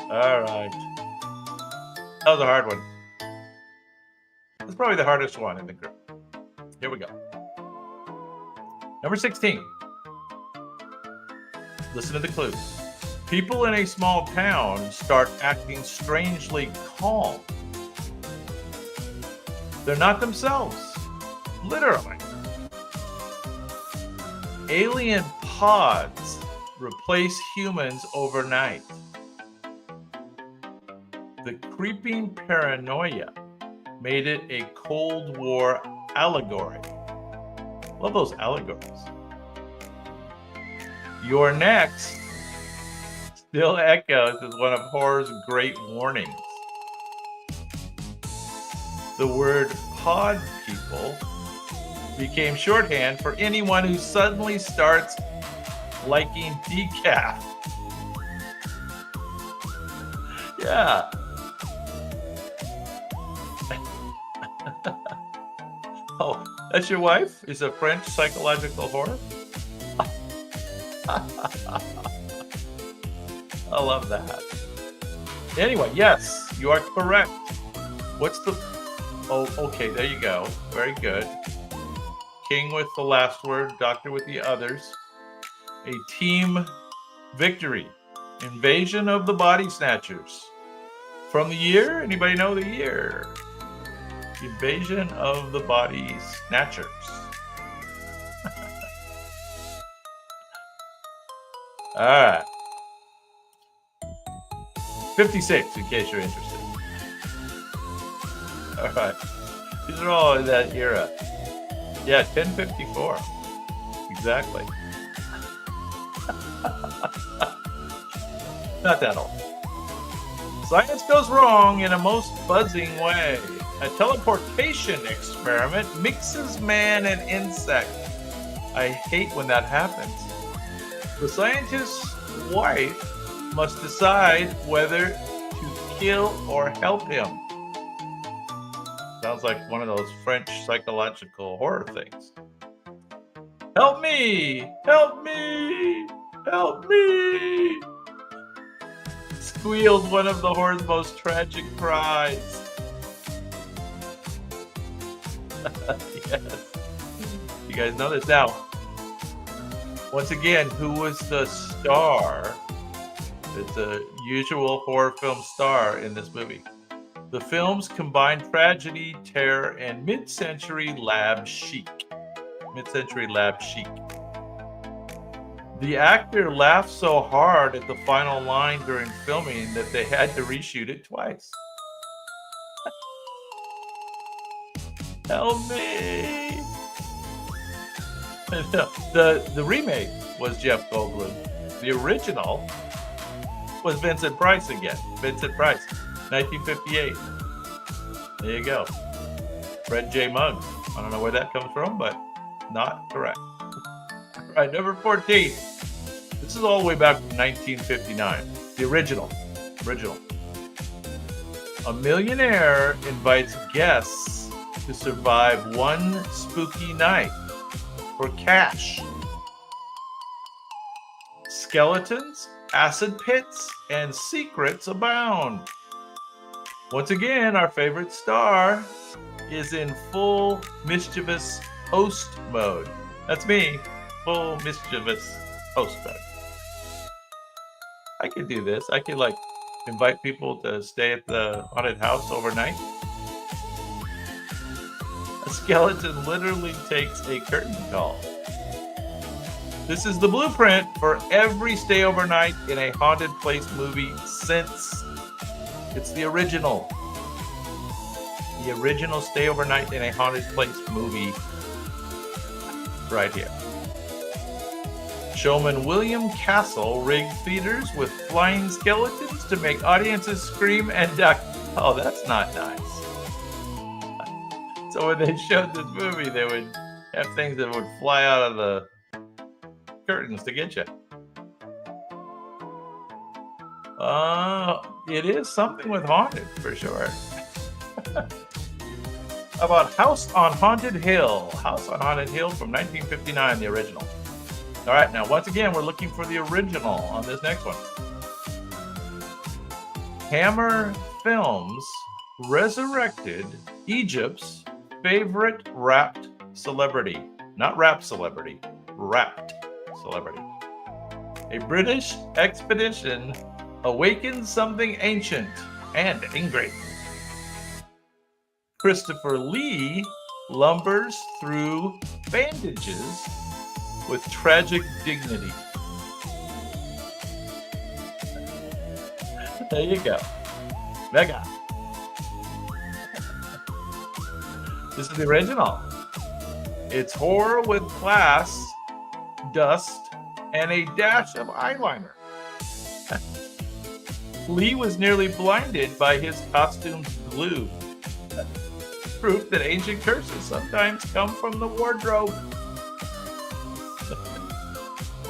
All right. That was a hard one. It's probably the hardest one in the group. Here we go. Number 16. Listen to the clues. People in a small town start acting strangely calm. They're not themselves. Literally. Alien pods replace humans overnight. The creeping paranoia made it a Cold War allegory. Love those allegories. Your next still echoes as one of horror's great warnings. The word pod people became shorthand for anyone who suddenly starts liking decaf. Yeah. Oh, that's your wife? Is a French psychological horror? I love that. Anyway, yes, you are correct. What's the... Oh, okay, there you go. Very good. King with the last word, doctor with the others. A team victory. Invasion of the Body Snatchers. From the year? Anybody know the year? Invasion of the Body Snatchers. All right. 56, in case you're interested. All right. These are all in that era. Yeah, 1054. Exactly. Not that old. Science goes wrong in a most buzzing way. A teleportation experiment mixes man and insect. I hate when that happens. The scientist's wife must decide whether to kill or help him. Sounds like one of those French psychological horror things. Help me! Help me! Help me! Squealed one of the horror's most tragic cries. Yes. You guys know this now. Once again, who was the star? It's a usual horror film star in this movie. The films combine tragedy, terror, and mid-century lab chic. Mid-century lab chic. The actor laughed so hard at the final line during filming that they had to reshoot it twice. Help me! The remake was Jeff Goldblum. The original was Vincent Price again. Vincent Price, 1958. There you go. Fred J. Muggs. I don't know where that comes from, but not correct. All right, number 14. This is all the way back from 1959. The original. A millionaire invites guests to survive one spooky night for cash. Skeletons, acid pits, and secrets abound. Once again, our favorite star is in full mischievous host mode. That's me, full mischievous host mode. I could do this. I could invite people to stay at the haunted house overnight. A skeleton literally takes a curtain call. This is the blueprint for every stay overnight in a haunted place movie since. It's the original. The original stay overnight in a haunted place movie right here. Showman William Castle rigged theaters with flying skeletons to make audiences scream and duck. Oh, that's not nice. So when they showed this movie, they would have things that would fly out of the curtains to get you. It is something with haunted, for sure. How about House on Haunted Hill? House on Haunted Hill from 1959, the original. All right, now once again, we're looking for the original on this next one. Hammer Films resurrected Egypt's favorite wrapped celebrity. Not rap celebrity, wrapped celebrity. A British expedition awakens something ancient and angry. Christopher Lee lumbers through bandages with tragic dignity. There you go. Mega. This is the original. It's horror with class, dust, and a dash of eyeliner. Lee was nearly blinded by his costume's glue. Proof that ancient curses sometimes come from the wardrobe.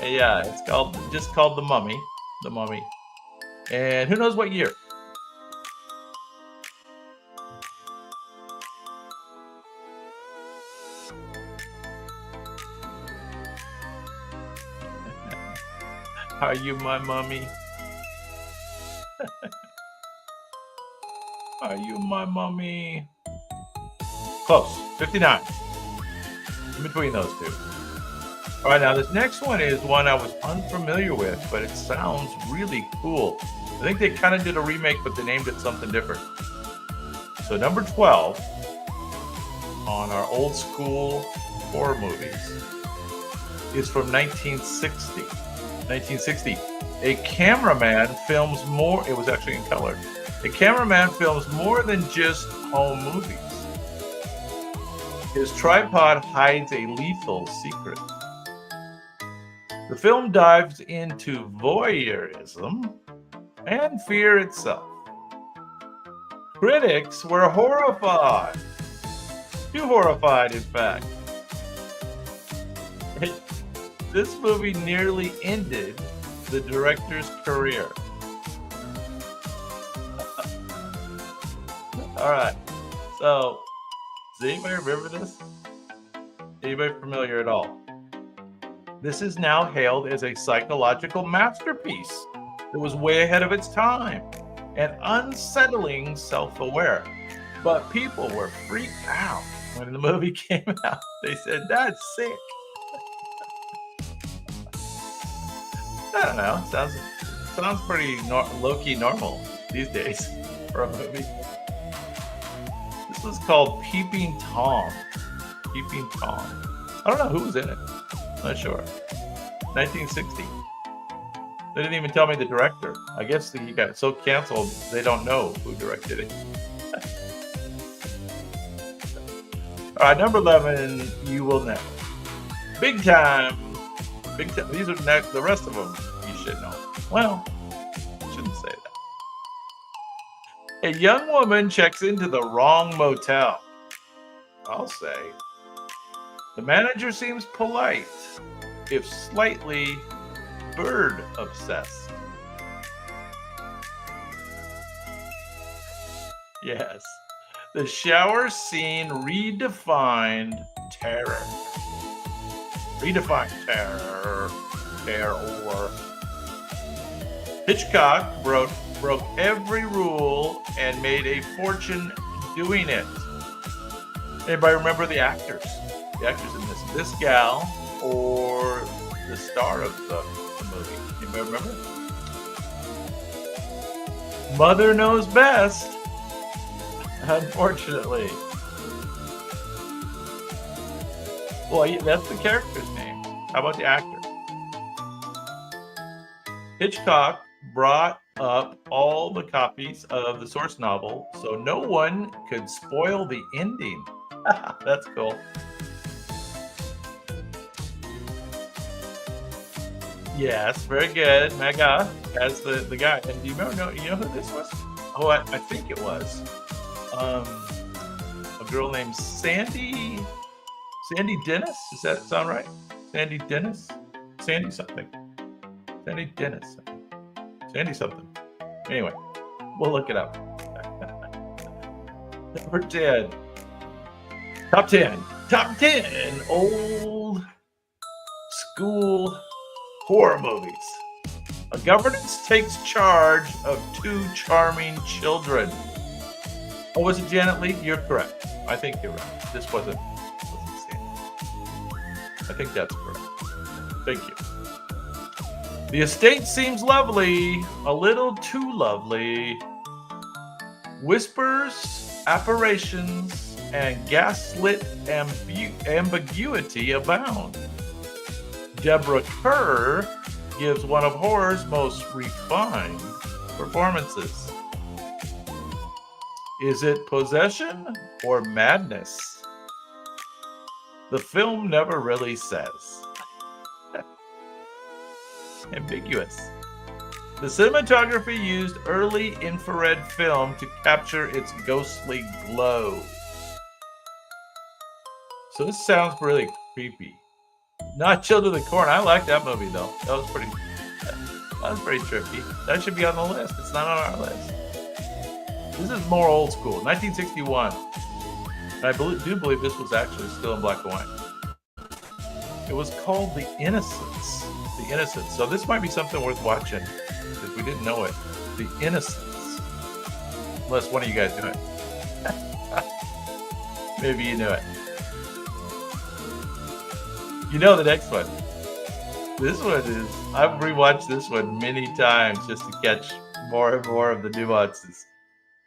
Yeah, it's just called The Mummy. The Mummy. And who knows what year? Are you my mummy? Are you my mummy? Close. 59. In between those two. All right, now this next one is one I was unfamiliar with, but it sounds really cool. I think they kind of did a remake, but they named it something different. So number 12 on our old school horror movies is from 1960. 1960. A cameraman films more, it was actually in color. A cameraman films more than just home movies. His tripod hides a lethal secret. The film dives into voyeurism and fear itself. Critics were horrified. Too horrified, in fact. This movie nearly ended the director's career. All right. So, does anybody remember this? Anybody familiar at all? This is now hailed as a psychological masterpiece that was way ahead of its time and unsettling self-aware. But people were freaked out when the movie came out. They said, that's sick. I don't know. Sounds pretty low-key normal these days for a movie. This was called Peeping Tom. Peeping Tom. I don't know who was in it. Not sure. 1960. They didn't even tell me the director. I guess he got so canceled they don't know who directed it. All right, number 11, you will know. Big time. Big time. These are next. The rest of them you should know. Well, I shouldn't say that. A young woman checks into the wrong motel. I'll say. The manager seems polite, if slightly bird obsessed. Yes. The shower scene redefined terror. Redefined terror. Terror. Hitchcock broke every rule and made a fortune doing it. Anybody remember the actors? The actors in this. This gal or the star of the movie. Anybody remember? Mother knows best. Unfortunately. Well, that's the character's name. How about the actor? Hitchcock brought up all the copies of the source novel so no one could spoil the ending. That's cool. Yes, very good. Mega as the guy. And do you remember? No, you know who this was? Oh, I think it was um, a girl named Sandy Dennis. Does that sound right? Sandy Dennis? Sandy something. Sandy Dennis. Sandy something. Anyway, we'll look it up. Number 10. Top 10. Top 10 old school horror movies. A governess takes charge of two charming children. Oh, was it Janet Leigh? You're correct. I think you're right. This wasn't Sandy. I think that's correct. Thank you. The estate seems lovely, a little too lovely. Whispers, apparitions, and gaslit ambiguity abound. Deborah Kerr gives one of horror's most refined performances. Is it possession or madness? The film never really says. Ambiguous. The cinematography used early infrared film to capture its ghostly glow. So this sounds really creepy. Not Children of the Corn. I like that movie though. That was pretty trippy. That should be on the list. It's not on our list. This is more old school. 1961. And I do believe this was actually still in black and white. It was called The Innocents. The Innocents. So this might be something worth watching because we didn't know it. The Innocents. Unless one of you guys knew it. Maybe you knew it. You know the next one. This one is, I've rewatched this one many times just to catch more and more of the nuances.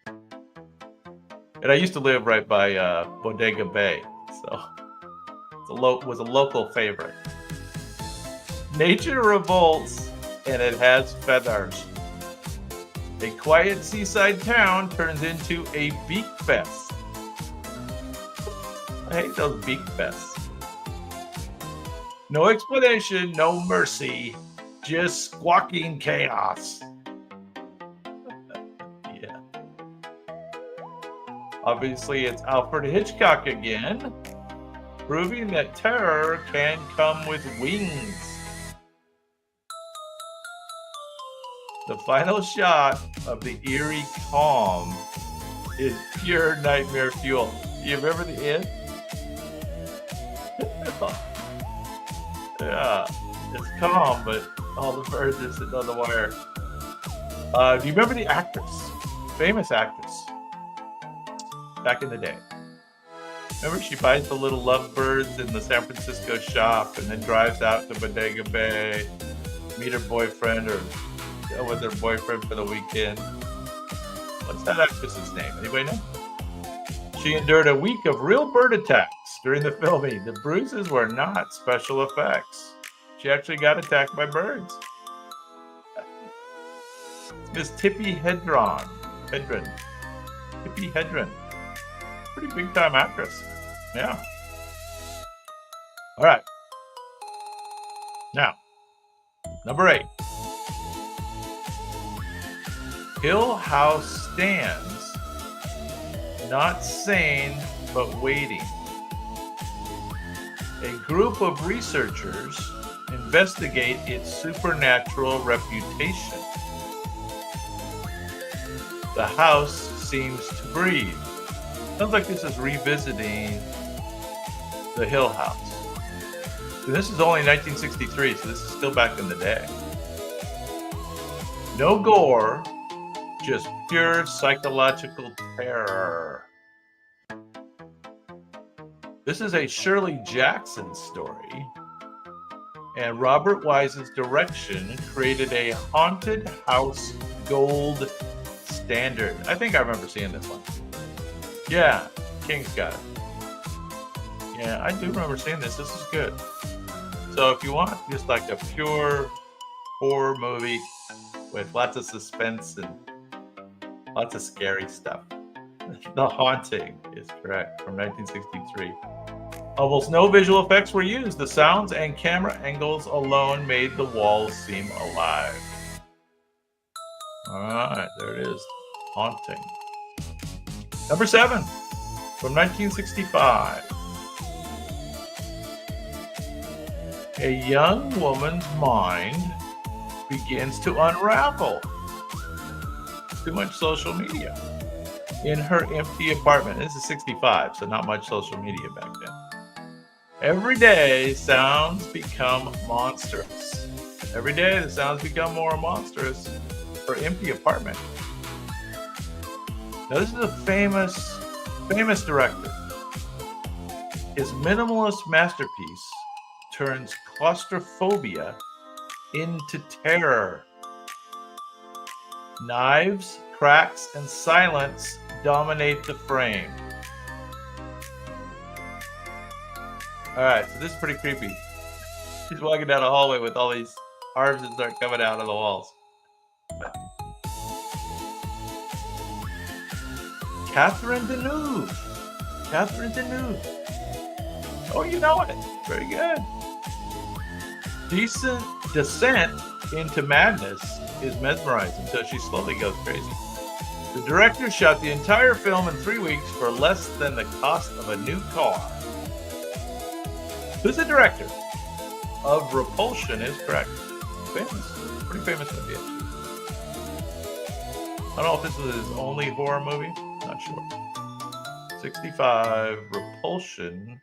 And I used to live right by Bodega Bay, so it was a local favorite. Nature revolts, and it has feathers. A quiet seaside town turns into a beak fest. I hate those beak fests. No explanation, no mercy, just squawking chaos. Yeah. Obviously, it's Alfred Hitchcock again, proving that terror can come with wings. The final shot of the eerie calm is pure nightmare fuel. You remember the end? Yeah, it's calm, but all the birds are sitting on the wire. Do you remember the actress? Famous actress. Back in the day. Remember she buys the little lovebirds in the San Francisco shop and then drives out to Bodega Bay, meet her boyfriend or go with her boyfriend for the weekend. What's that actress's name? Anybody know? She endured a week of real bird attacks during the filming. The bruises were not special effects. She actually got attacked by birds. Miss Tippi Hedren. Tippi Hedren. Pretty big time actress. Yeah. All right. Now, number 8. Hill House stands, not sane, but waiting. A group of researchers investigate its supernatural reputation. The house seems to breathe. Sounds like this is revisiting the Hill House. And this is only 1963, so this is still back in the day. No gore, just pure psychological terror. This is a Shirley Jackson story, and Robert Wise's direction created a haunted house gold standard. I think I remember seeing this one. Yeah, King's got it. Yeah, I do remember seeing this. This is good. So if you want just like a pure horror movie with lots of suspense and lots of scary stuff, The Haunting is correct, from 1963. Almost no visual effects were used. The sounds and camera angles alone made the walls seem alive. All right, there it is. Haunting. Number 7, from 1965. A young woman's mind begins to unravel. Too much social media. In her empty apartment. This is 65, so not much social media back then. Every day, sounds become monstrous. Every day, the sounds become more monstrous. Her empty apartment. Now, this is a famous director. His minimalist masterpiece turns claustrophobia into terror. Knives, cracks, and silence dominate the frame. All right, so this is pretty creepy. She's walking down a hallway with all these arms that start coming out of the walls. Catherine Deneuve. Catherine Deneuve. Oh, you know it. Very good. Decent descent into madness is mesmerizing until she slowly goes crazy. The director shot the entire film in 3 weeks for less than the cost of a new car. Who's the director of Repulsion is correct. Famous. Pretty famous movie, actually. I don't know if this was his only horror movie. Not sure. 65, Repulsion.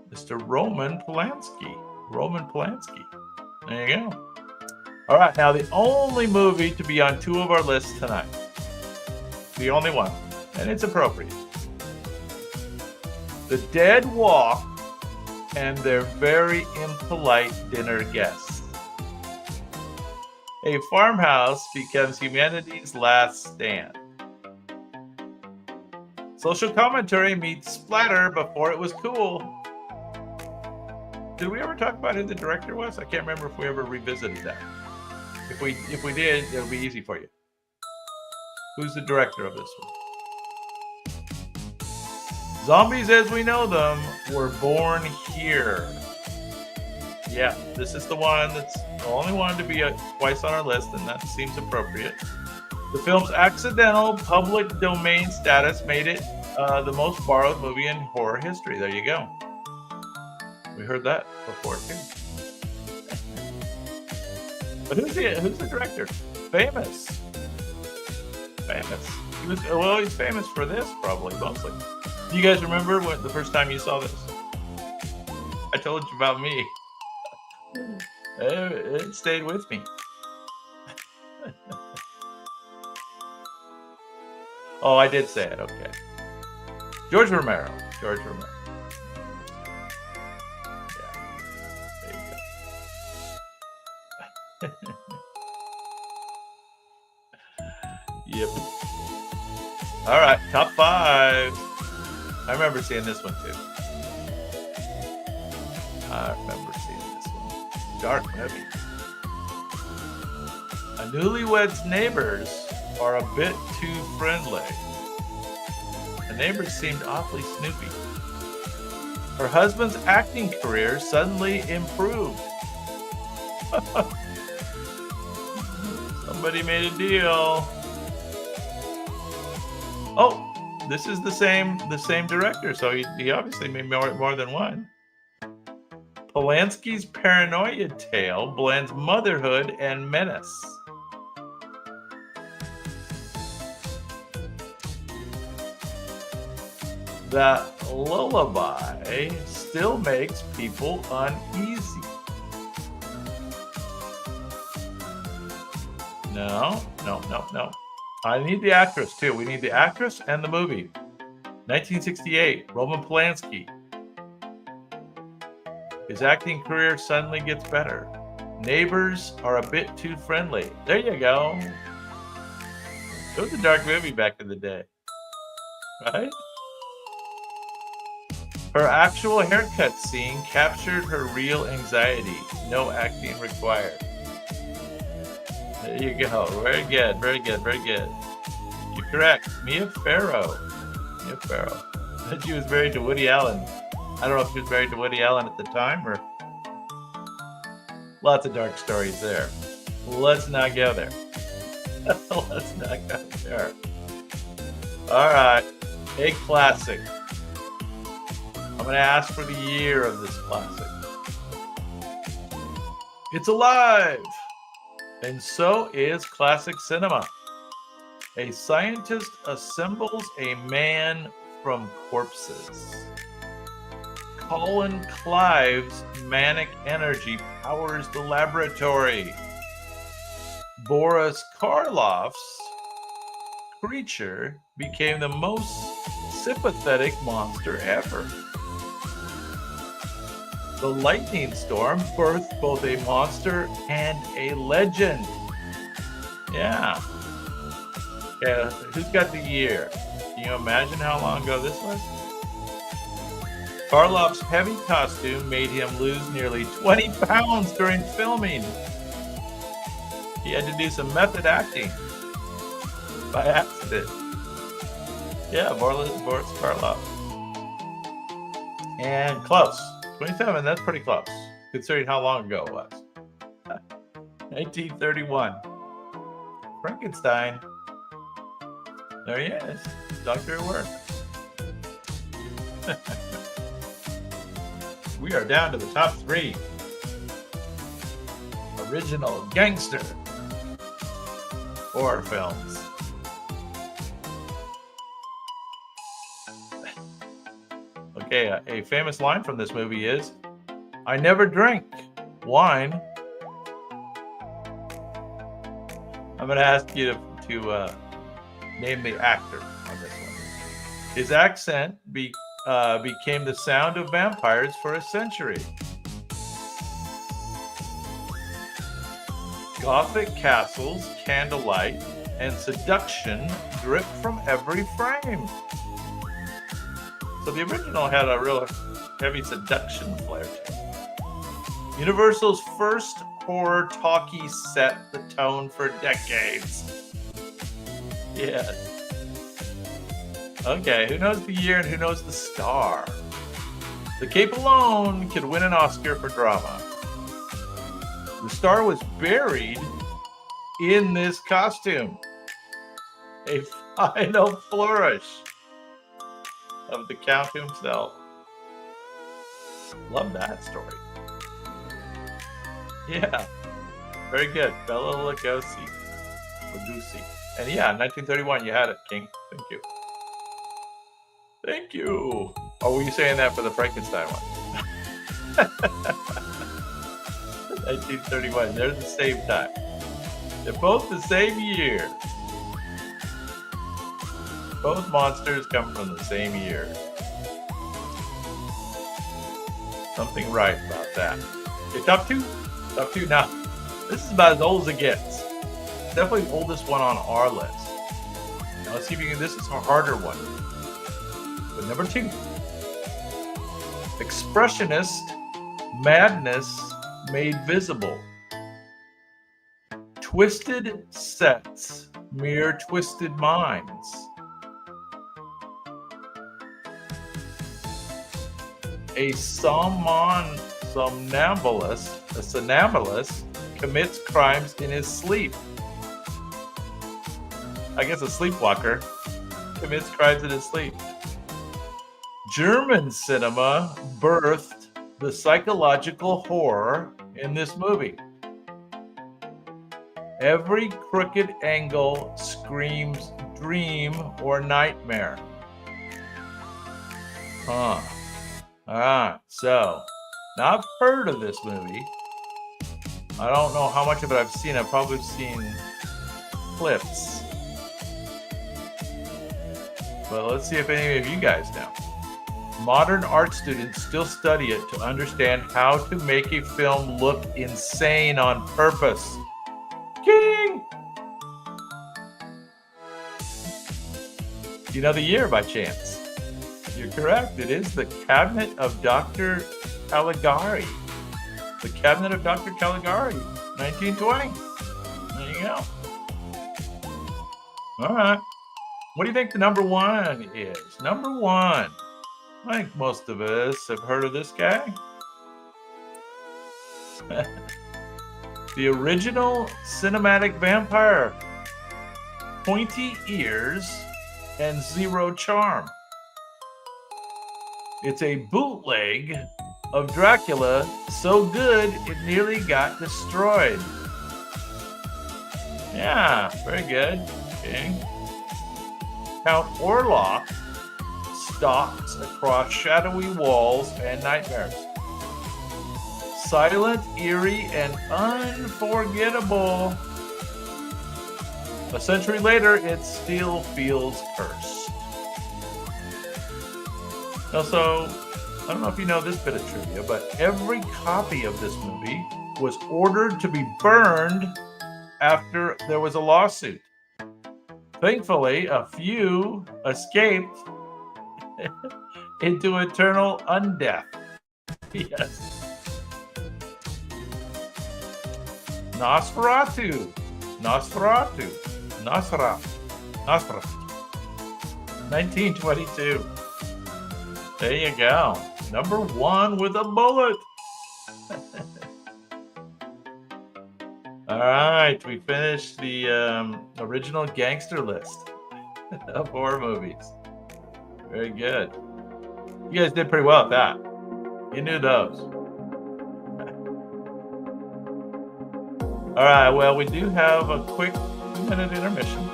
Mr. Roman Polanski. Roman Polanski. There you go. All right, now the only movie to be on 2 of our lists tonight. The only one. And it's appropriate. The Dead Walk and Their Very Impolite Dinner Guests. A farmhouse becomes humanity's last stand. Social commentary meets splatter before it was cool. Did we ever talk about who the director was? I can't remember if we ever revisited that. If we did, it'll be easy for you. Who's the director of this one? Zombies as we know them were born here. Yeah, this is the one that's the only one to be twice on our list, and that seems appropriate. The film's accidental public domain status made it the most borrowed movie in horror history. There you go. We heard that before too. But who's the director? Famous. He's famous for this, probably, mostly. Do you guys remember when the first time you saw this? I told you about me. It stayed with me. Oh, I did say it. Okay. George Romero. Yeah. There you go. Yep. All right, top 5. I remember seeing this one too. Dark movie. A newlywed's neighbors are a bit too friendly. The neighbors seemed awfully snoopy. Her husband's acting career suddenly improved. Somebody made a deal. Oh, this is the same director, so he obviously made more than one. Polanski's paranoia tale blends motherhood and menace. That lullaby still makes people uneasy. No. I need the actress too. We need the actress and the movie. 1968, Roman Polanski. His acting career suddenly gets better. Neighbors are a bit too friendly. There you go. It was a dark movie back in the day. Right? Her actual haircut scene captured her real anxiety. No acting required. There you go. Very good. You're correct. Mia Farrow. that she was married to Woody Allen. I don't know if she was married to Woody Allen at the time or lots of dark stories there. Let's not go there. Let's not go there. All right, a classic. I'm going to ask for the year of this classic. It's alive, and so is classic cinema. A scientist assembles a man from corpses. Colin Clive's manic energy powers the laboratory. Boris Karloff's creature became the most sympathetic monster ever. The lightning storm birthed both a monster and a legend. Yeah. Yeah, who's got the year? Can you imagine how long ago this was? Karloff's heavy costume made him lose nearly 20 pounds during filming. He had to do some method acting by accident. Yeah, Boris Karloff. And close. 27, that's pretty close, considering how long ago it was. 1931. Frankenstein. There he is. Doctor at work. We are down to the top 3. Original gangster horror films. Okay, a famous line from this movie is, "I never drink wine." I'm going to ask you to name the actor on this one. His accent became the sound of vampires for a century. Gothic castles, candlelight, and seduction drip from every frame. So the original had a real heavy seduction flair to it. Universal's first horror talkie set the tone for decades. Yes. Okay, who knows the year and who knows the star? The Cape alone could win an Oscar for drama. The star was buried in this costume. A final flourish of the Count himself. Love that story. Yeah, very good. Bela Lugosi. And yeah, 1931, you had it, King. Thank you. Thank you. Oh, were you saying that for the Frankenstein one? 1931, they're the same time. They're both the same year. Both monsters come from the same year. Something right about that. Okay, top 2. Top 2. Now, this is about as old as it gets. Definitely the oldest one on our list. Now, let's see if you can. This is a harder one. But number 2. Expressionist madness made visible. Twisted sets mere twisted minds. A somnambulist commits crimes in his sleep. I guess a sleepwalker commits crimes in his sleep. German cinema birthed the psychological horror in this movie. Every crooked angle screams dream or nightmare. All right, so now I've heard of this movie. I don't know how much of it I've seen. I've probably seen clips. But let's see if any of you guys know. Modern art students still study it to understand how to make a film look insane on purpose. King! Do you know the year by chance? You're correct. It is The Cabinet of Dr. Caligari. The Cabinet of Dr. Caligari, 1920. There you go. All right. What do you think the number 1 is? Number 1. I think most of us have heard of this guy. The original cinematic vampire. Pointy ears and zero charm. It's a bootleg of Dracula so good it nearly got destroyed. Yeah, very good. Okay. Count Orlok stalks across shadowy walls and nightmares. Silent, eerie, and unforgettable. A century later, it still feels cursed. Also, I don't know if you know this bit of trivia, but every copy of this movie was ordered to be burned after there was a lawsuit. Thankfully, a few escaped into eternal undeath. Yes. Nosferatu. 1922. There you go. Number one with a bullet. All right, we finished the original gangster list of horror movies. Very good. You guys did pretty well at that. You knew those. All right, well, we do have a quick 2-minute intermission.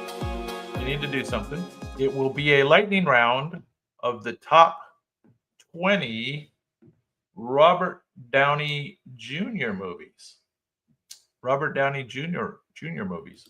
You need to do something. It will be a lightning round of the top 20 Robert Downey Jr. movies. Robert Downey Jr. movies.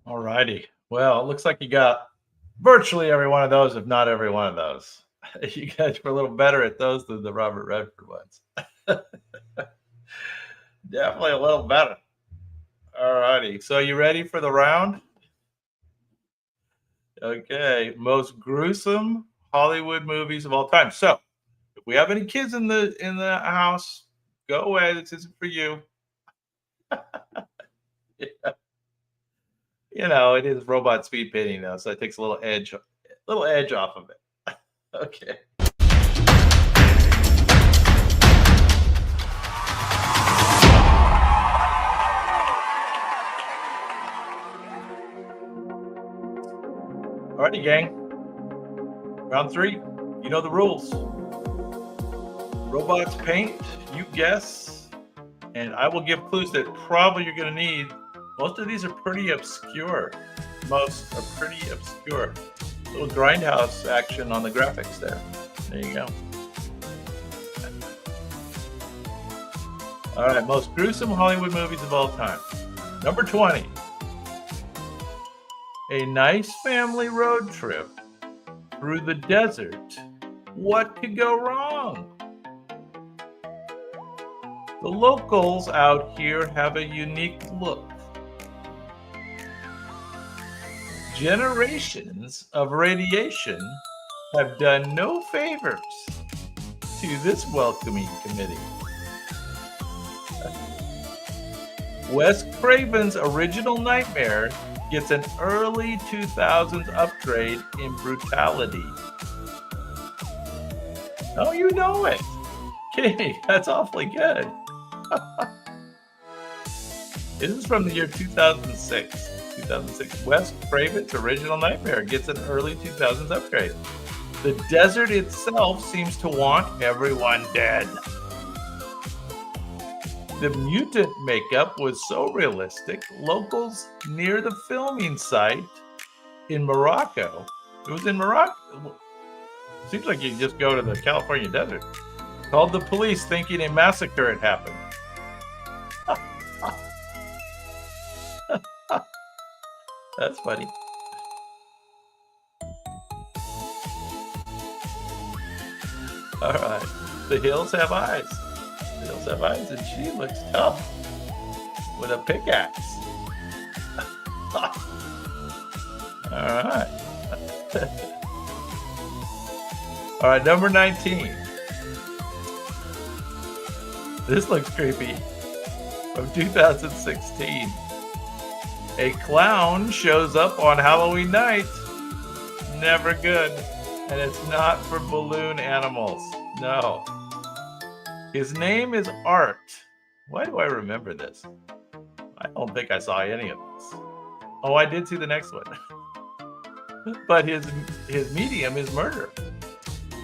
Alrighty. Well, it looks like you got virtually every one of those, if not every one of those. You guys were a little better at those than the Robert Redford ones. Definitely a little better. Alrighty. So you ready for the round? Okay. Most gruesome Hollywood movies of all time. So if we have any kids in the house, go away. This isn't for you. Yeah. You know, it is robot speed painting though, so it takes a little edge off of it. Okay. Alrighty, gang. Round 3. You know the rules. Robots paint, you guess, and I will give clues that probably you're going to need. Most of these are pretty obscure. Most are pretty obscure. Little grindhouse action on the graphics there. There you go. All right, most gruesome Hollywood movies of all time. Number 20. A nice family road trip through the desert. What could go wrong? The locals out here have a unique look. Generations of radiation have done no favors to this welcoming committee. Wes Craven's original Nightmare gets an early 2000s upgrade in brutality. Oh, you know it. Okay, that's awfully good. This is from the year 2006. 2006. Wes Craven's original Nightmare gets an early 2000s upgrade. The desert itself seems to want everyone dead. The mutant makeup was so realistic, locals near the filming site in Morocco. It was in Morocco. Seems like you can just go to the California desert. Called the police thinking a massacre had happened. That's funny. All right. The hills have eyes. The hills have eyes, and she looks tough with a pickaxe. All right. All right, number 19. This looks creepy. From 2016. A clown shows up on Halloween night. Never good. And it's not for balloon animals. No. His name is Art. Why do I remember this? I don't think I saw any of this. Oh, I did see the next one. But his medium is murder.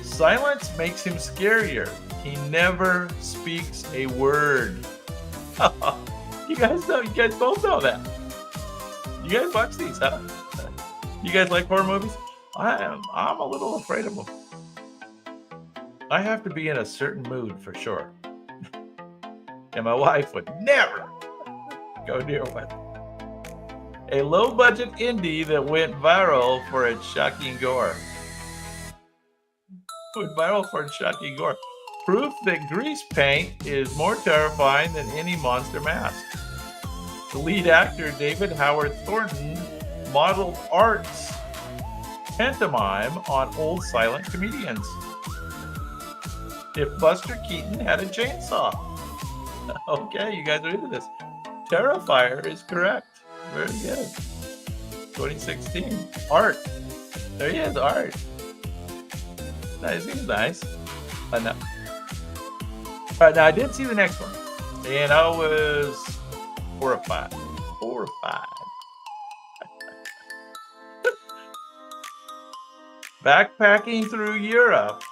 Silence makes him scarier. He never speaks a word. You guys both know that. You guys watch these, huh? You guys like horror movies? I'm a little afraid of them. I have to be in a certain mood for sure. And my wife would never go near one. A low-budget indie that went viral for its shocking gore. Went viral for its shocking gore. Proof that grease paint is more terrifying than any monster mask. The lead actor, David Howard Thornton, modeled Art's pantomime on old silent comedians. If Buster Keaton had a chainsaw. Okay, you guys are into this. Terrifier is correct. Very good. 2016. Art. There he is, Art. That seems nice. No. All right, now I did see the next one, and I was horrified. Backpacking through Europe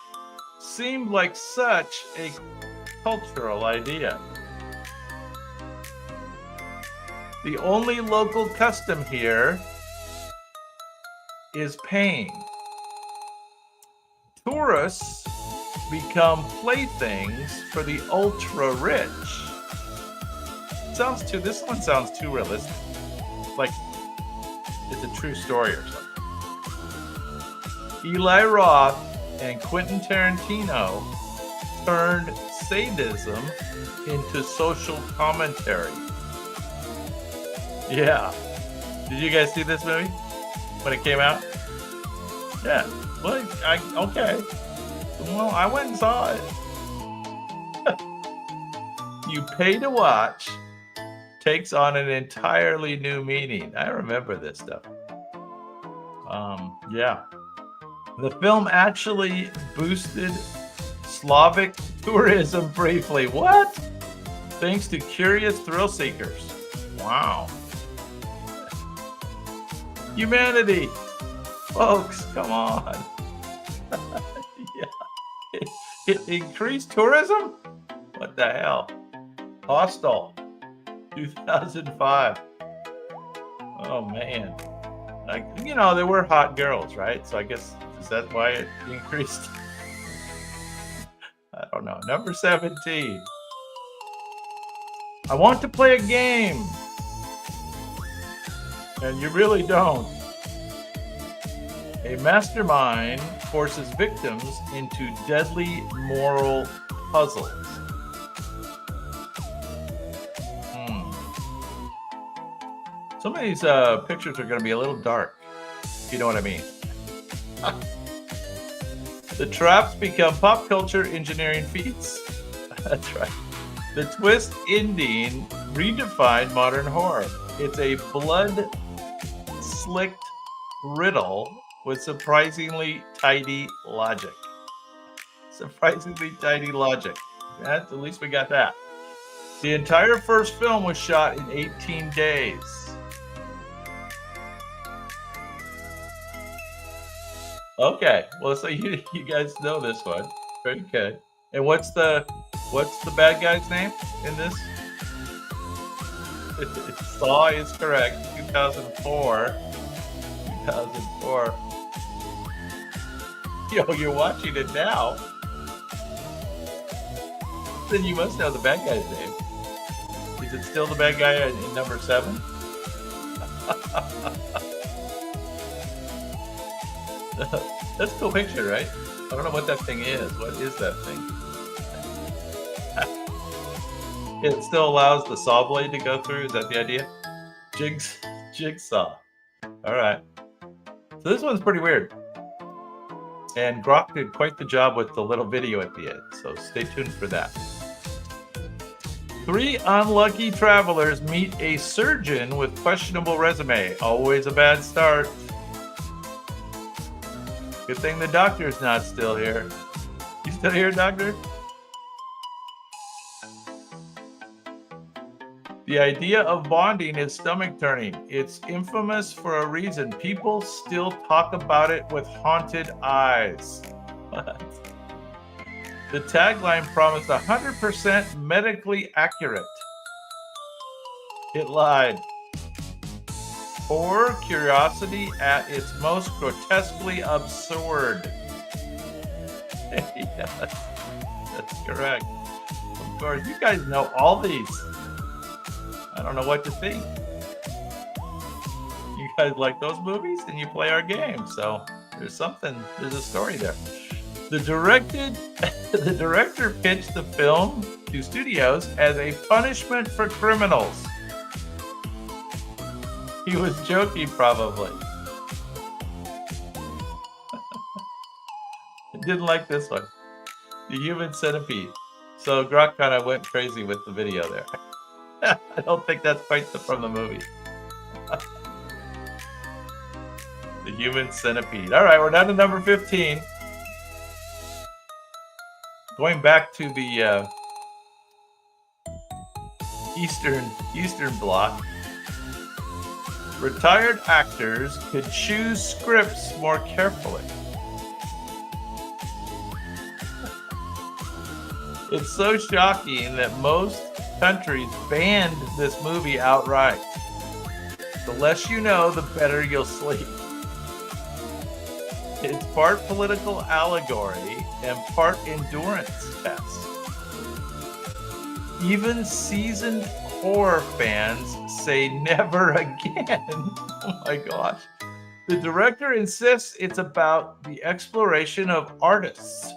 seemed like such a cultural idea. The only local custom here is paying. Tourists become playthings for the ultra rich. This one sounds too realistic. Like it's a true story or something. Eli Roth and Quentin Tarantino turned sadism into social commentary. Yeah. Did you guys see this movie when it came out? Yeah. Well, okay. Well, I went and saw it. You pay to watch takes on an entirely new meaning. I remember this stuff. Yeah. The film actually boosted Slavic tourism briefly. What? Thanks to curious thrill seekers. Wow. Humanity. Folks, come on. Yeah. Increased tourism? What the hell? Hostel, 2005. Oh man. Like, you know, there were hot girls, right? So I guess, is that why it increased? I don't know. Number 17. I want to play a game. And you really don't. A mastermind forces victims into deadly moral puzzles. Some of these pictures are going to be a little dark, if you know what I mean. The traps become pop culture engineering feats. That's right. The twist ending redefined modern horror. It's a blood-slicked riddle with surprisingly tidy logic. Surprisingly tidy logic. At least we got that. The entire first film was shot in 18 days. Okay, well, so you guys know this one. Very good. And what's the bad guy's name in this? Saw is correct. 2004. 2004. Yo, you're watching it now. Then you must know the bad guy's name. Is it still the bad guy in number 7? That's a cool picture, right? I don't know what that thing is. What is that thing? It still allows the saw blade to go through. Is that the idea? Jigsaw. All right. So this one's pretty weird. And Grok did quite the job with the little video at the end. So stay tuned for that. 3 unlucky travelers meet a surgeon with questionable resume. Always a bad start. Good thing the doctor's not still here. You still here, doctor? The idea of bonding is stomach turning. It's infamous for a reason. People still talk about it with haunted eyes. What? The tagline promised 100% medically accurate. It lied. Or curiosity at its most grotesquely absurd. Yes, that's correct. Of course, you guys know all these. I don't know what to think. You guys like those movies and you play our game, so there's a story there. The director pitched the film to studios as a punishment for criminals. He was joking, probably. Didn't like this one. The Human Centipede. So Grok kind of went crazy with the video there. I don't think that's quite from the movie. The Human Centipede. All right, we're down to number 15. Going back to the Eastern Bloc. Retired actors could choose scripts more carefully. It's so shocking that most countries banned this movie outright. The less you know, the better you'll sleep. It's part political allegory and part endurance test. Even seasoned horror fans say never again. Oh my gosh. The director insists it's about the exploration of artists.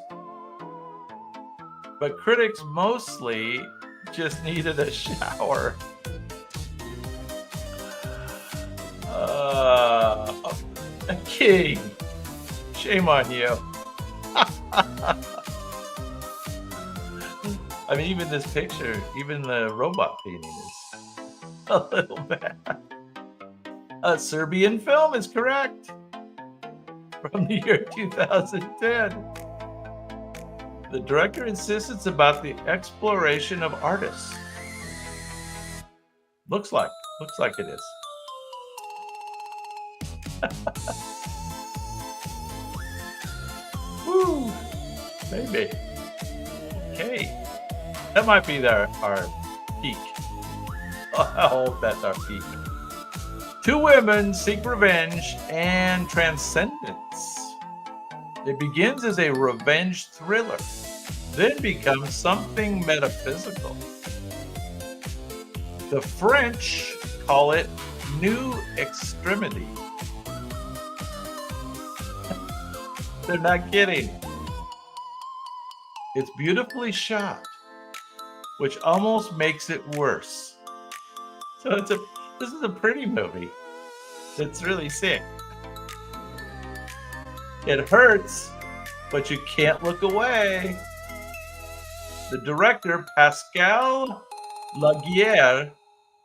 But critics mostly just needed a shower. A king. Shame on you. I mean, even this picture, even the robot painting is a little bad. A Serbian film is correct. From the year 2010. The director insists it's about the exploration of artists. Looks like it is. Woo, maybe. Hey, that might be our peak. I hope that's our peak. Two women seek revenge and transcendence. It begins as a revenge thriller, then becomes something metaphysical. The French call it New Extremity. They're not kidding. It's beautifully shot, which almost makes it worse. So this is a pretty movie. It's really sick. It hurts, but you can't look away. The director, Pascal Laguerre,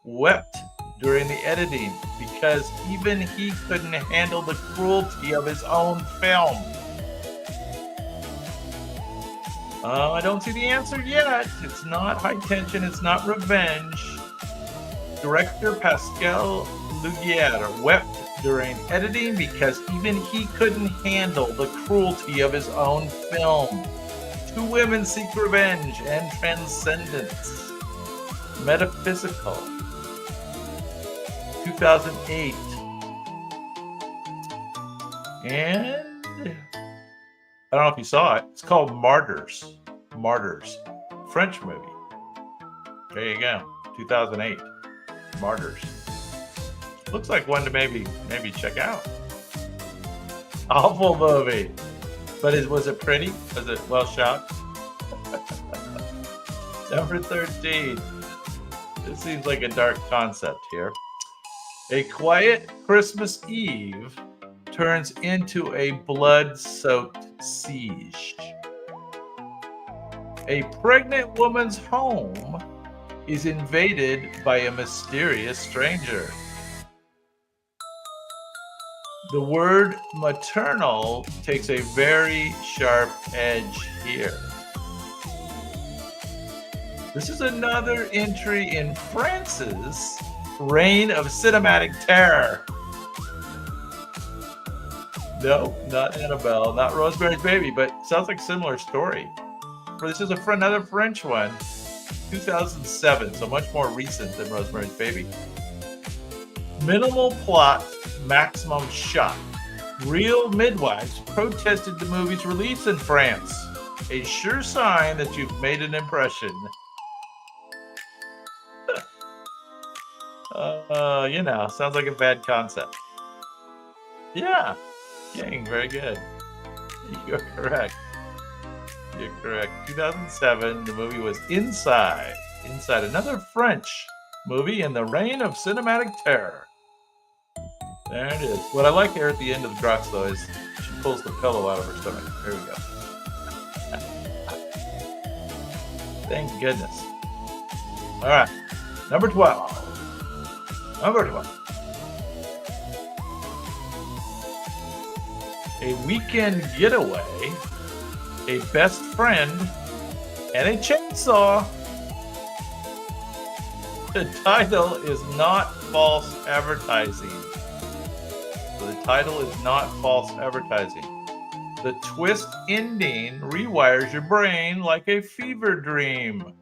wept during the editing because even he couldn't handle the cruelty of his own film. I don't see the answer yet. It's not high tension. It's not revenge. Director Pascal Laguerre wept during editing because even he couldn't handle the cruelty of his own film. Two women seek revenge and transcendence. Metaphysical. 2008. And I don't know if you saw it. It's called Martyrs. Martyrs. French movie. There you go. 2008. Martyrs. Looks like one to maybe check out. Awful movie. But was it pretty? Was it well shot? Number 13. This seems like a dark concept here. A quiet Christmas Eve turns into a blood-soaked siege. A pregnant woman's home is invaded by a mysterious stranger. The word maternal takes a very sharp edge here. This is another entry in France's reign of cinematic terror. No, not Annabelle, not Rosemary's Baby, but sounds like a similar story. This is another French one, 2007, so much more recent than Rosemary's Baby. Minimal plot, maximum shock. Real midwives protested the movie's release in France. A sure sign that you've made an impression. Sounds like a bad concept. Yeah, King, very good. You're correct. You're correct. 2007, the movie was Inside. Inside, another French movie in the reign of cinematic terror. There it is. What I like here at the end of the Grox, though, is she pulls the pillow out of her stomach. There we go. Thank goodness. All right. Number 12. Number 12. A weekend getaway, a best friend, and a chainsaw. The title is not false advertising. The title is not false advertising. The twist ending rewires your brain like a fever dream.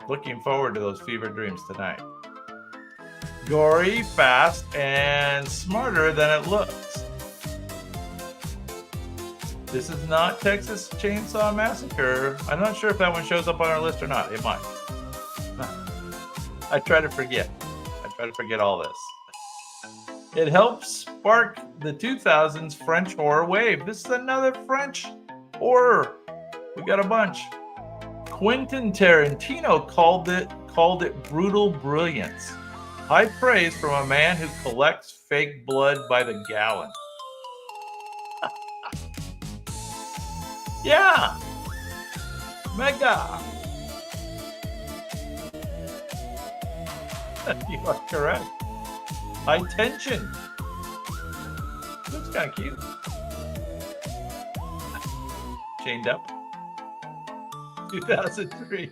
Looking forward to those fever dreams tonight. Gory, fast, and smarter than it looks. This is not Texas Chainsaw Massacre. I'm not sure if that one shows up on our list or not. It might. I try to forget. I try to forget all this. It helps spark the 2000s French horror wave. This is another French horror. We got a bunch. Quentin Tarantino called it brutal brilliance. High praise from a man who collects fake blood by the gallon. Yeah. Mega. You are correct. High tension. Looks kind of cute. Chained up. 2003.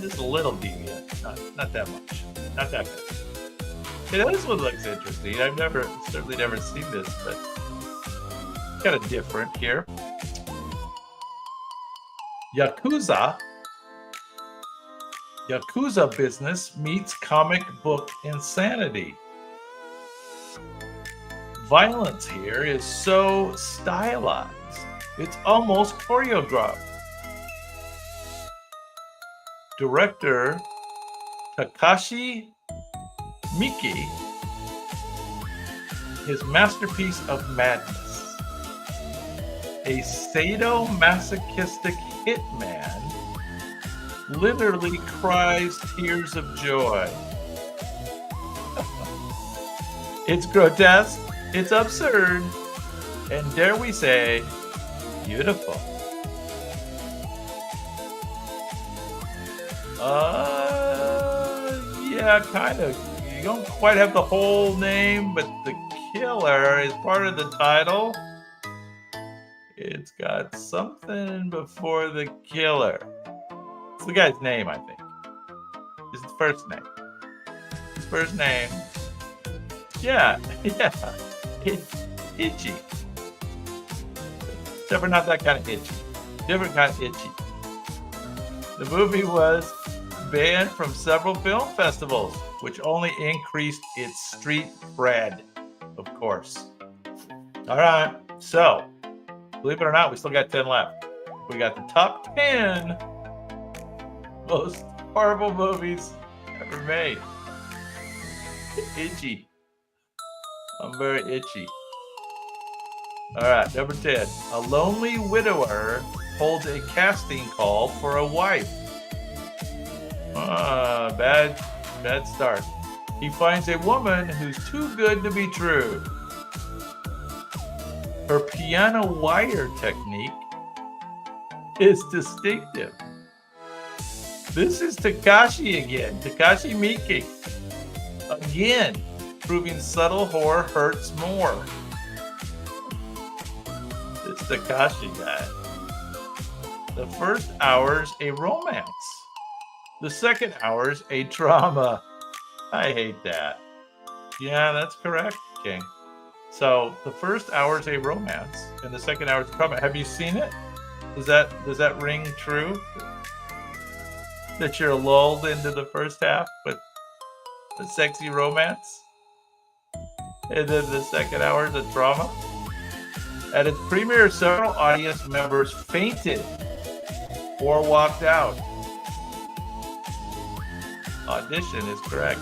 Just a little deviant. Not that much. Not that bad. This one looks interesting. I've certainly never seen this, but kind of different here. Yakuza business meets comic book insanity. Violence here is so stylized, it's almost choreographed. Director Takashi Miike, his masterpiece of madness. A sadomasochistic hitman literally cries tears of joy. It's grotesque, it's absurd, and dare we say, beautiful. Yeah, kind of. You don't quite have the whole name, but the killer is part of the title. It's got something before the killer. It's the guy's name, I think. It's his first name. His first name. Yeah. It's itchy. Except for not that kind of itchy. Different kind of itchy. The movie was banned from several film festivals, which only increased its street cred, of course. All right, so believe it or not, we still got 10 left. We got the top 10 most horrible movies ever made. Itchy. I'm very itchy. All right, number 10. A lonely widower holds a casting call for a wife. Bad start. He finds a woman who's too good to be true. Her piano wire technique is distinctive. This is Takashi again, Takashi Miike. Again, proving subtle horror hurts more. It's Takashi guy. The first hour's a romance. The second hour's a drama. I hate that. Yeah, that's correct, King. So the first hour's a romance, and the second hour's a drama. Have you seen it? Does that ring true? That you're lulled into the first half with a sexy romance, and then the second hour's a drama? At its premiere, several audience members fainted or walked out. Audition is correct.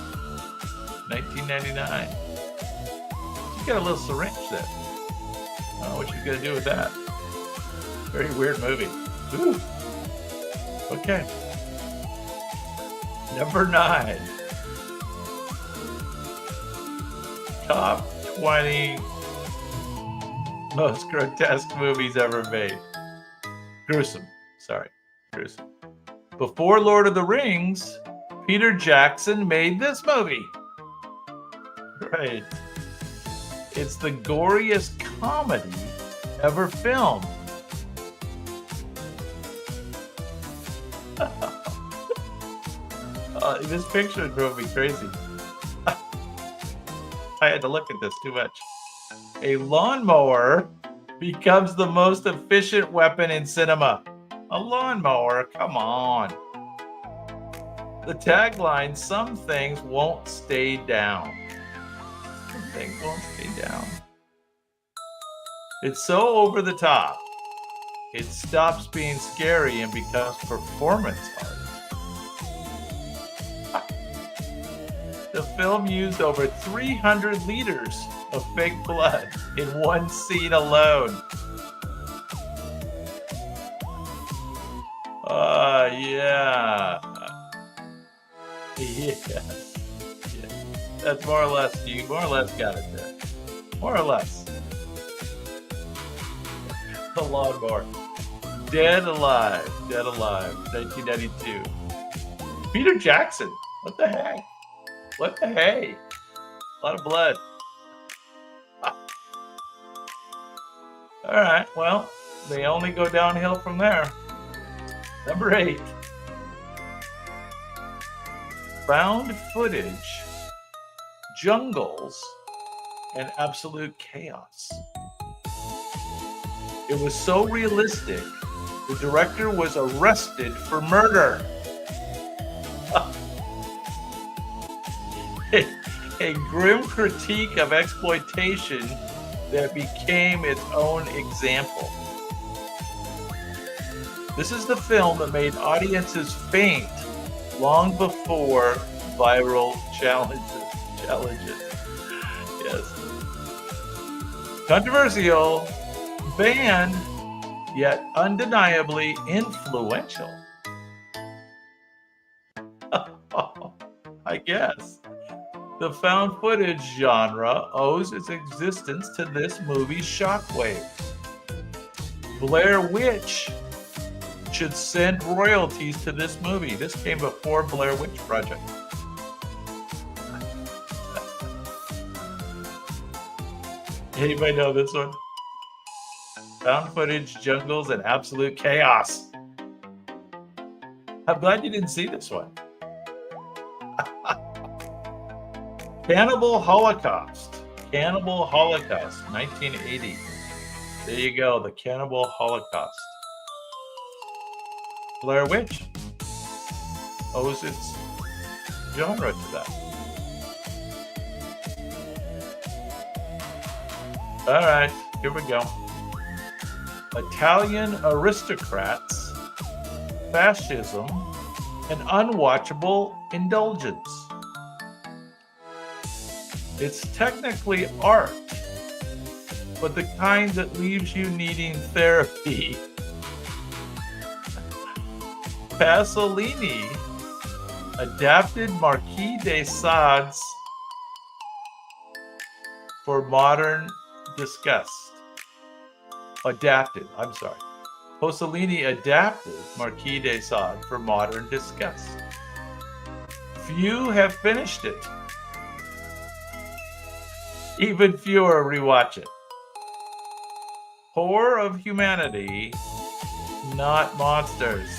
1999. You got a little syringe there. I don't know what you're gonna do with that. Very weird movie. Ooh. Okay. Number 9. Top 20 most grotesque movies ever made. Gruesome. Before Lord of the Rings, Peter Jackson made this movie. Right. It's the goriest comedy ever filmed. This picture drove me crazy. I had to look at this too much. A lawnmower becomes the most efficient weapon in cinema. A lawnmower? Come on. The tagline, some things won't stay down. Some things won't stay down. It's so over the top, it stops being scary and becomes performance art. The film used over 300 liters of fake blood in one scene alone. Yeah. Yes. That's more or less, you more or less got it there. More or less. The lawnmower. Dead Alive, 1992. Peter Jackson, what the heck? What the hey? A lot of blood. All right, well, they only go downhill from there. Number 8. Found footage, jungles, and absolute chaos. It was so realistic, the director was arrested for murder. A grim critique of exploitation that became its own example. This is the film that made audiences faint long before viral challenges. Yes. Controversial, banned, yet undeniably influential. I guess. The found footage genre owes its existence to this movie's shockwave. Blair Witch should send royalties to this movie. This came before Blair Witch Project. Anybody know this one? Found footage, jungles, and absolute chaos. I'm glad you didn't see this one. Cannibal Holocaust. Cannibal Holocaust, 1980. There you go, the Cannibal Holocaust. Blair Witch owes its genre to that. All right, here we go. Italian aristocrats, fascism, and unwatchable indulgence. It's technically art, but the kind that leaves you needing therapy. Pasolini adapted Marquis de Sade's for modern disgust. Pasolini adapted Marquis de Sade for modern disgust. Few have finished it. Even fewer rewatch it. Horror of humanity, not monsters.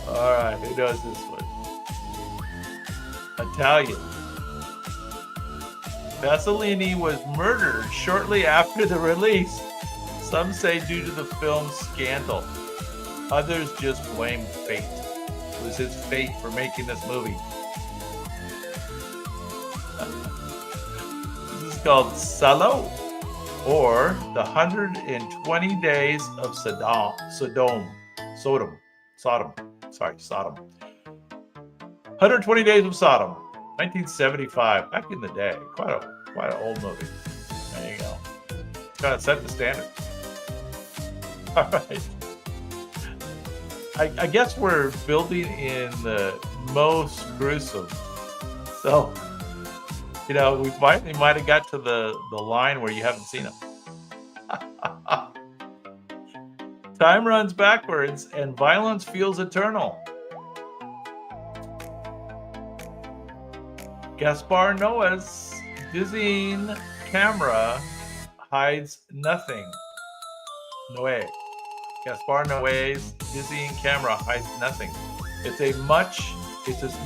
All right, who knows this one? Italian. Pasolini was murdered shortly after the release. Some say due to the film's scandal. Others just blame fate. It was his fate for making this movie. This is called Salo, or the 120 Days of Sodom. 120 Days of Sodom, 1975, back in the day. Quite an old movie. There you go. Kind of set the standard. All right. I guess we're building in the most gruesome. So, we might have got to the line where you haven't seen them. Time runs backwards and violence feels eternal. Gaspar Noé's dizzying camera hides nothing. Gaspar Noé's dizzying camera hides nothing. It's as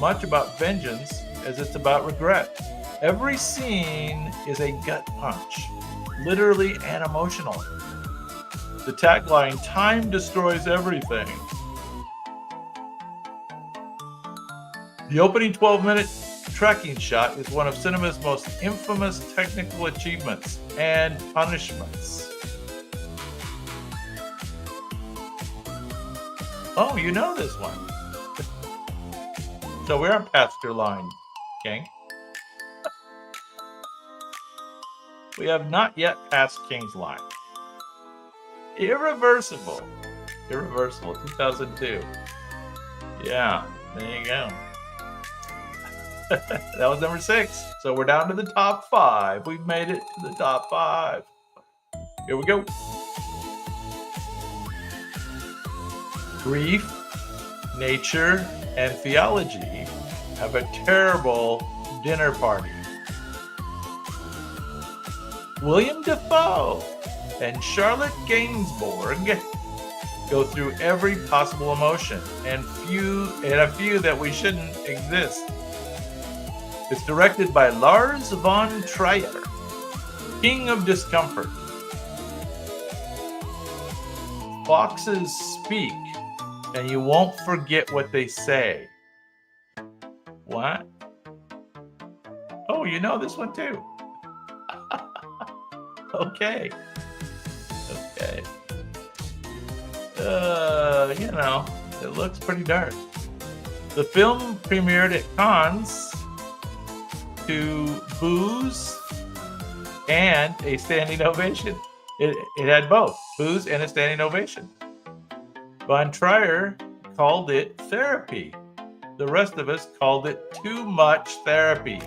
much about vengeance as it's about regret. Every scene is a gut punch, literally and emotional. The tagline, "Time destroys everything." The opening 12-minute tracking shot is one of cinema's most infamous technical achievements and punishments. Oh, you know this one. So we're on past your line, gang. We have not yet passed King's line. Irreversible, 2002. Yeah, there you go. That was number 6. So we're down to the top 5. We've made it to the top 5. Here we go. Grief, nature, and theology have a terrible dinner party. William Dafoe and Charlotte Gainsbourg go through every possible emotion and a few that we shouldn't exist. It's directed by Lars von Trier King of discomfort. Foxes speak, and you won't forget what they say. What? Oh, you know this one too. Okay. Okay. It looks pretty dark. The film premiered at Cannes to boos and a standing ovation. It had both, boos and a standing ovation. Von Trier called it therapy. The rest of us called it too much therapy.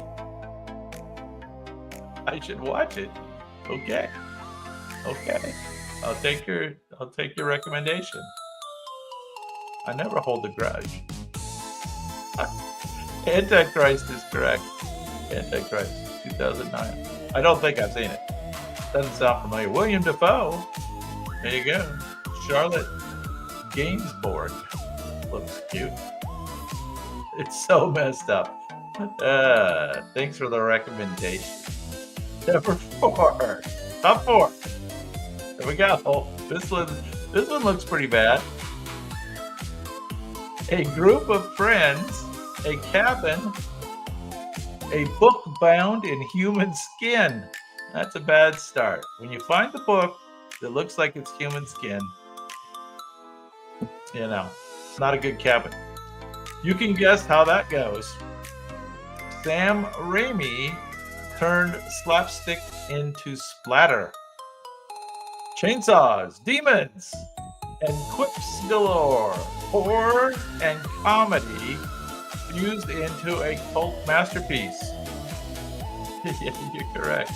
I should watch it. Okay. I'll take your recommendation. I never hold a grudge. Antichrist is correct. Antichrist, 2009. I don't think I've seen it. Doesn't sound familiar. William Dafoe. There you go. Charlotte Gainsbourg. Looks cute. It's so messed up. Thanks for the recommendation. Number 4. Top 4. There we go. This one looks pretty bad. A group of friends, a cabin, a book bound in human skin. That's a bad start. When you find the book that looks like it's human skin, it's not a good cabin. You can guess how that goes. Sam Raimi turned slapstick into splatter. Chainsaws, demons, and quips galore. Horror and comedy fused into a cult masterpiece. Yeah, you're correct.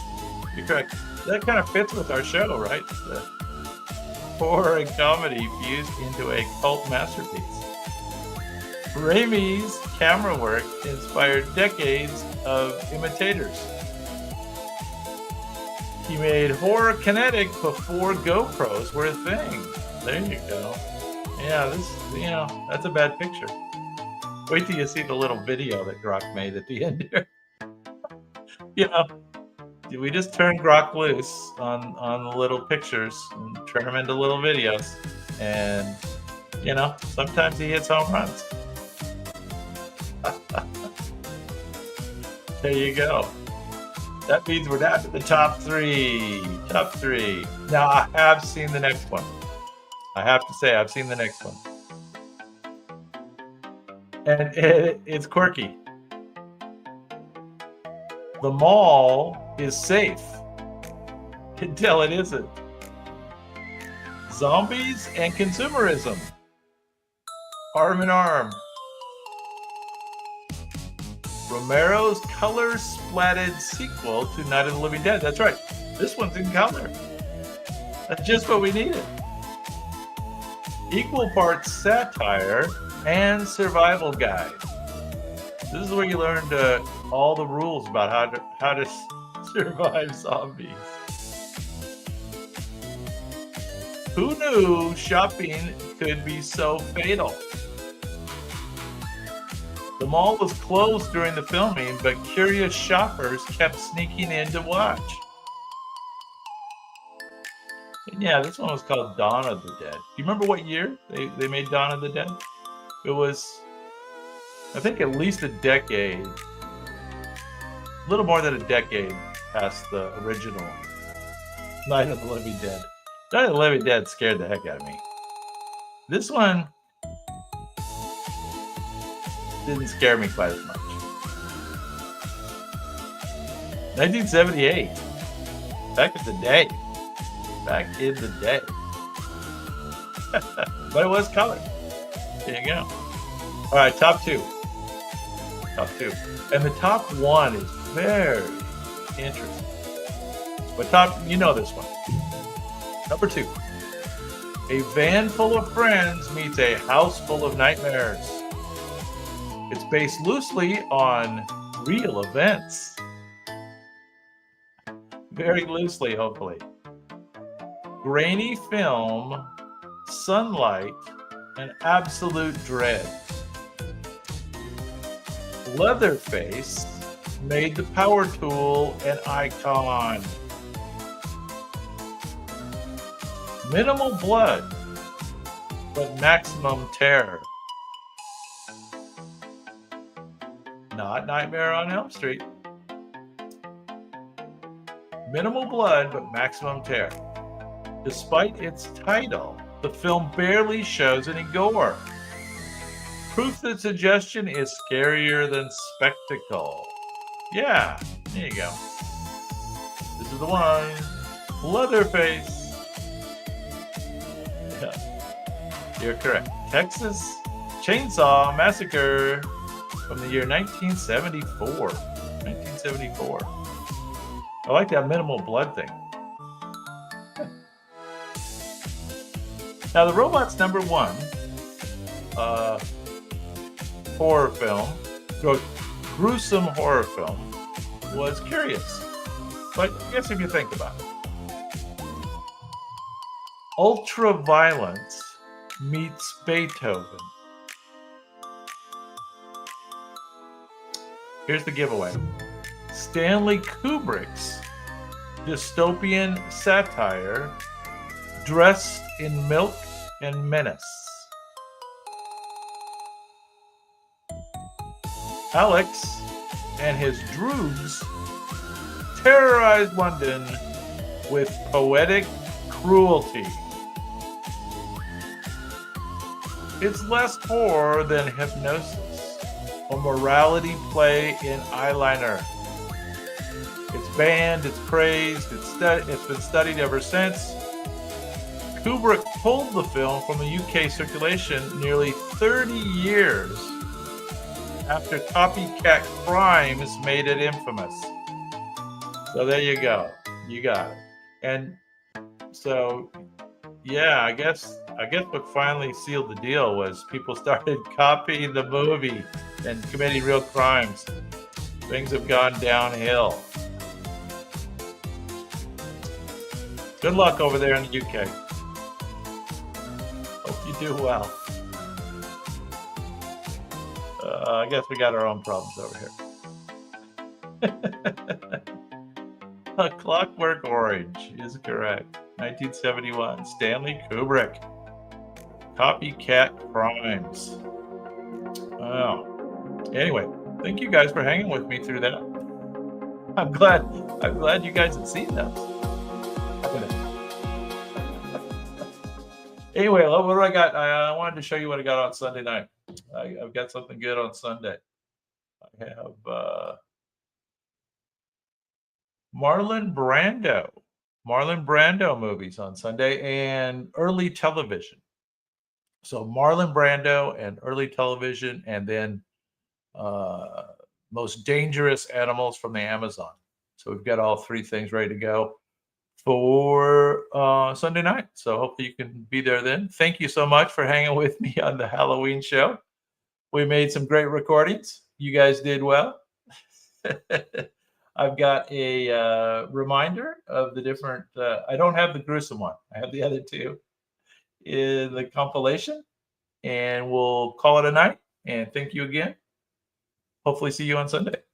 That kind of fits with our show, right? The horror and comedy fused into a cult masterpiece. Raimi's camera work inspired decades of imitators. He made horror kinetic before GoPros were a thing. There you go. Yeah, that's a bad picture. Wait till you see the little video that Grok made at the end here. We just turn Grok loose on the little pictures and turn them into little videos. And, sometimes he hits home runs. There you go. That means we're down to the top 3. Top 3. Now, I have seen the next one. I have to say, I've seen the next one. And it's quirky. The mall is safe until it isn't. Zombies and consumerism. Arm in arm. Romero's color-splatted sequel to Night of the Living Dead. That's right. This one's in color. That's just what we needed. Equal parts satire and survival guide. This is where you learned all the rules about how to survive zombies. Who knew shopping could be so fatal? The mall was closed during the filming, but curious shoppers kept sneaking in to watch. And yeah, this one was called Dawn of the Dead. Do you remember what year they made Dawn of the Dead? It was, I think, at least a decade, a little more than a decade past the original Night of the Living Dead. Night of the Living Dead scared the heck out of me. This one didn't scare me quite as much. 1978. Back in the day. But it was color. There you go. All right, top 2. And the top 1 is very interesting. But you know this one. Number 2. A van full of friends meets a house full of nightmares. It's based loosely on real events. Very loosely, hopefully. Grainy film, sunlight, and absolute dread. Leatherface made the power tool an icon. Minimal blood, but maximum terror. Not Nightmare on Elm Street. Minimal blood, but maximum terror. Despite its title, the film barely shows any gore. Proof that suggestion is scarier than spectacle. Yeah, there you go. This is the one. Leatherface. Yeah, you're correct. Texas Chainsaw Massacre from the year 1974. 1974. I like that minimal blood thing. Now, the Robot's #1 horror film, gruesome horror film, was curious. But I guess if you think about it, ultra-violence meets Beethoven. Here's the giveaway. Stanley Kubrick's dystopian satire dressed in milk and menace. Alex and his droogs terrorized London with poetic cruelty. It's less horror than Hypnosis, a morality play in eyeliner. It's banned, it's praised, it's been studied ever since. Kubrick pulled the film from the UK circulation nearly 30 years after copycat crimes made it infamous. So there you go. You got it. And so, yeah, I guess what finally sealed the deal was people started copying the movie and committing real crimes. Things have gone downhill. Good luck over there in the UK. Hope you do well. I guess we got our own problems over here. A Clockwork Orange is correct. 1971. Stanley Kubrick. Copycat crimes. Oh. Anyway, thank you guys for hanging with me through that. I'm glad you guys had seen those. Anyway, what do I got? I wanted to show you what I got on Sunday night. I've got something good on Sunday. I have Marlon Brando movies on Sunday and early television. So Marlon Brando and early television, and then Most Dangerous Animals from the Amazon. So we've got all three things ready to go for Sunday night. So hopefully you can be there then. Thank you so much for hanging with me on the Halloween show. We made some great recordings. You guys did well. I've got a reminder of the different, I don't have the gruesome one. I have the other two in the compilation, and we'll call it a night. And thank you again. Hopefully see you on Sunday.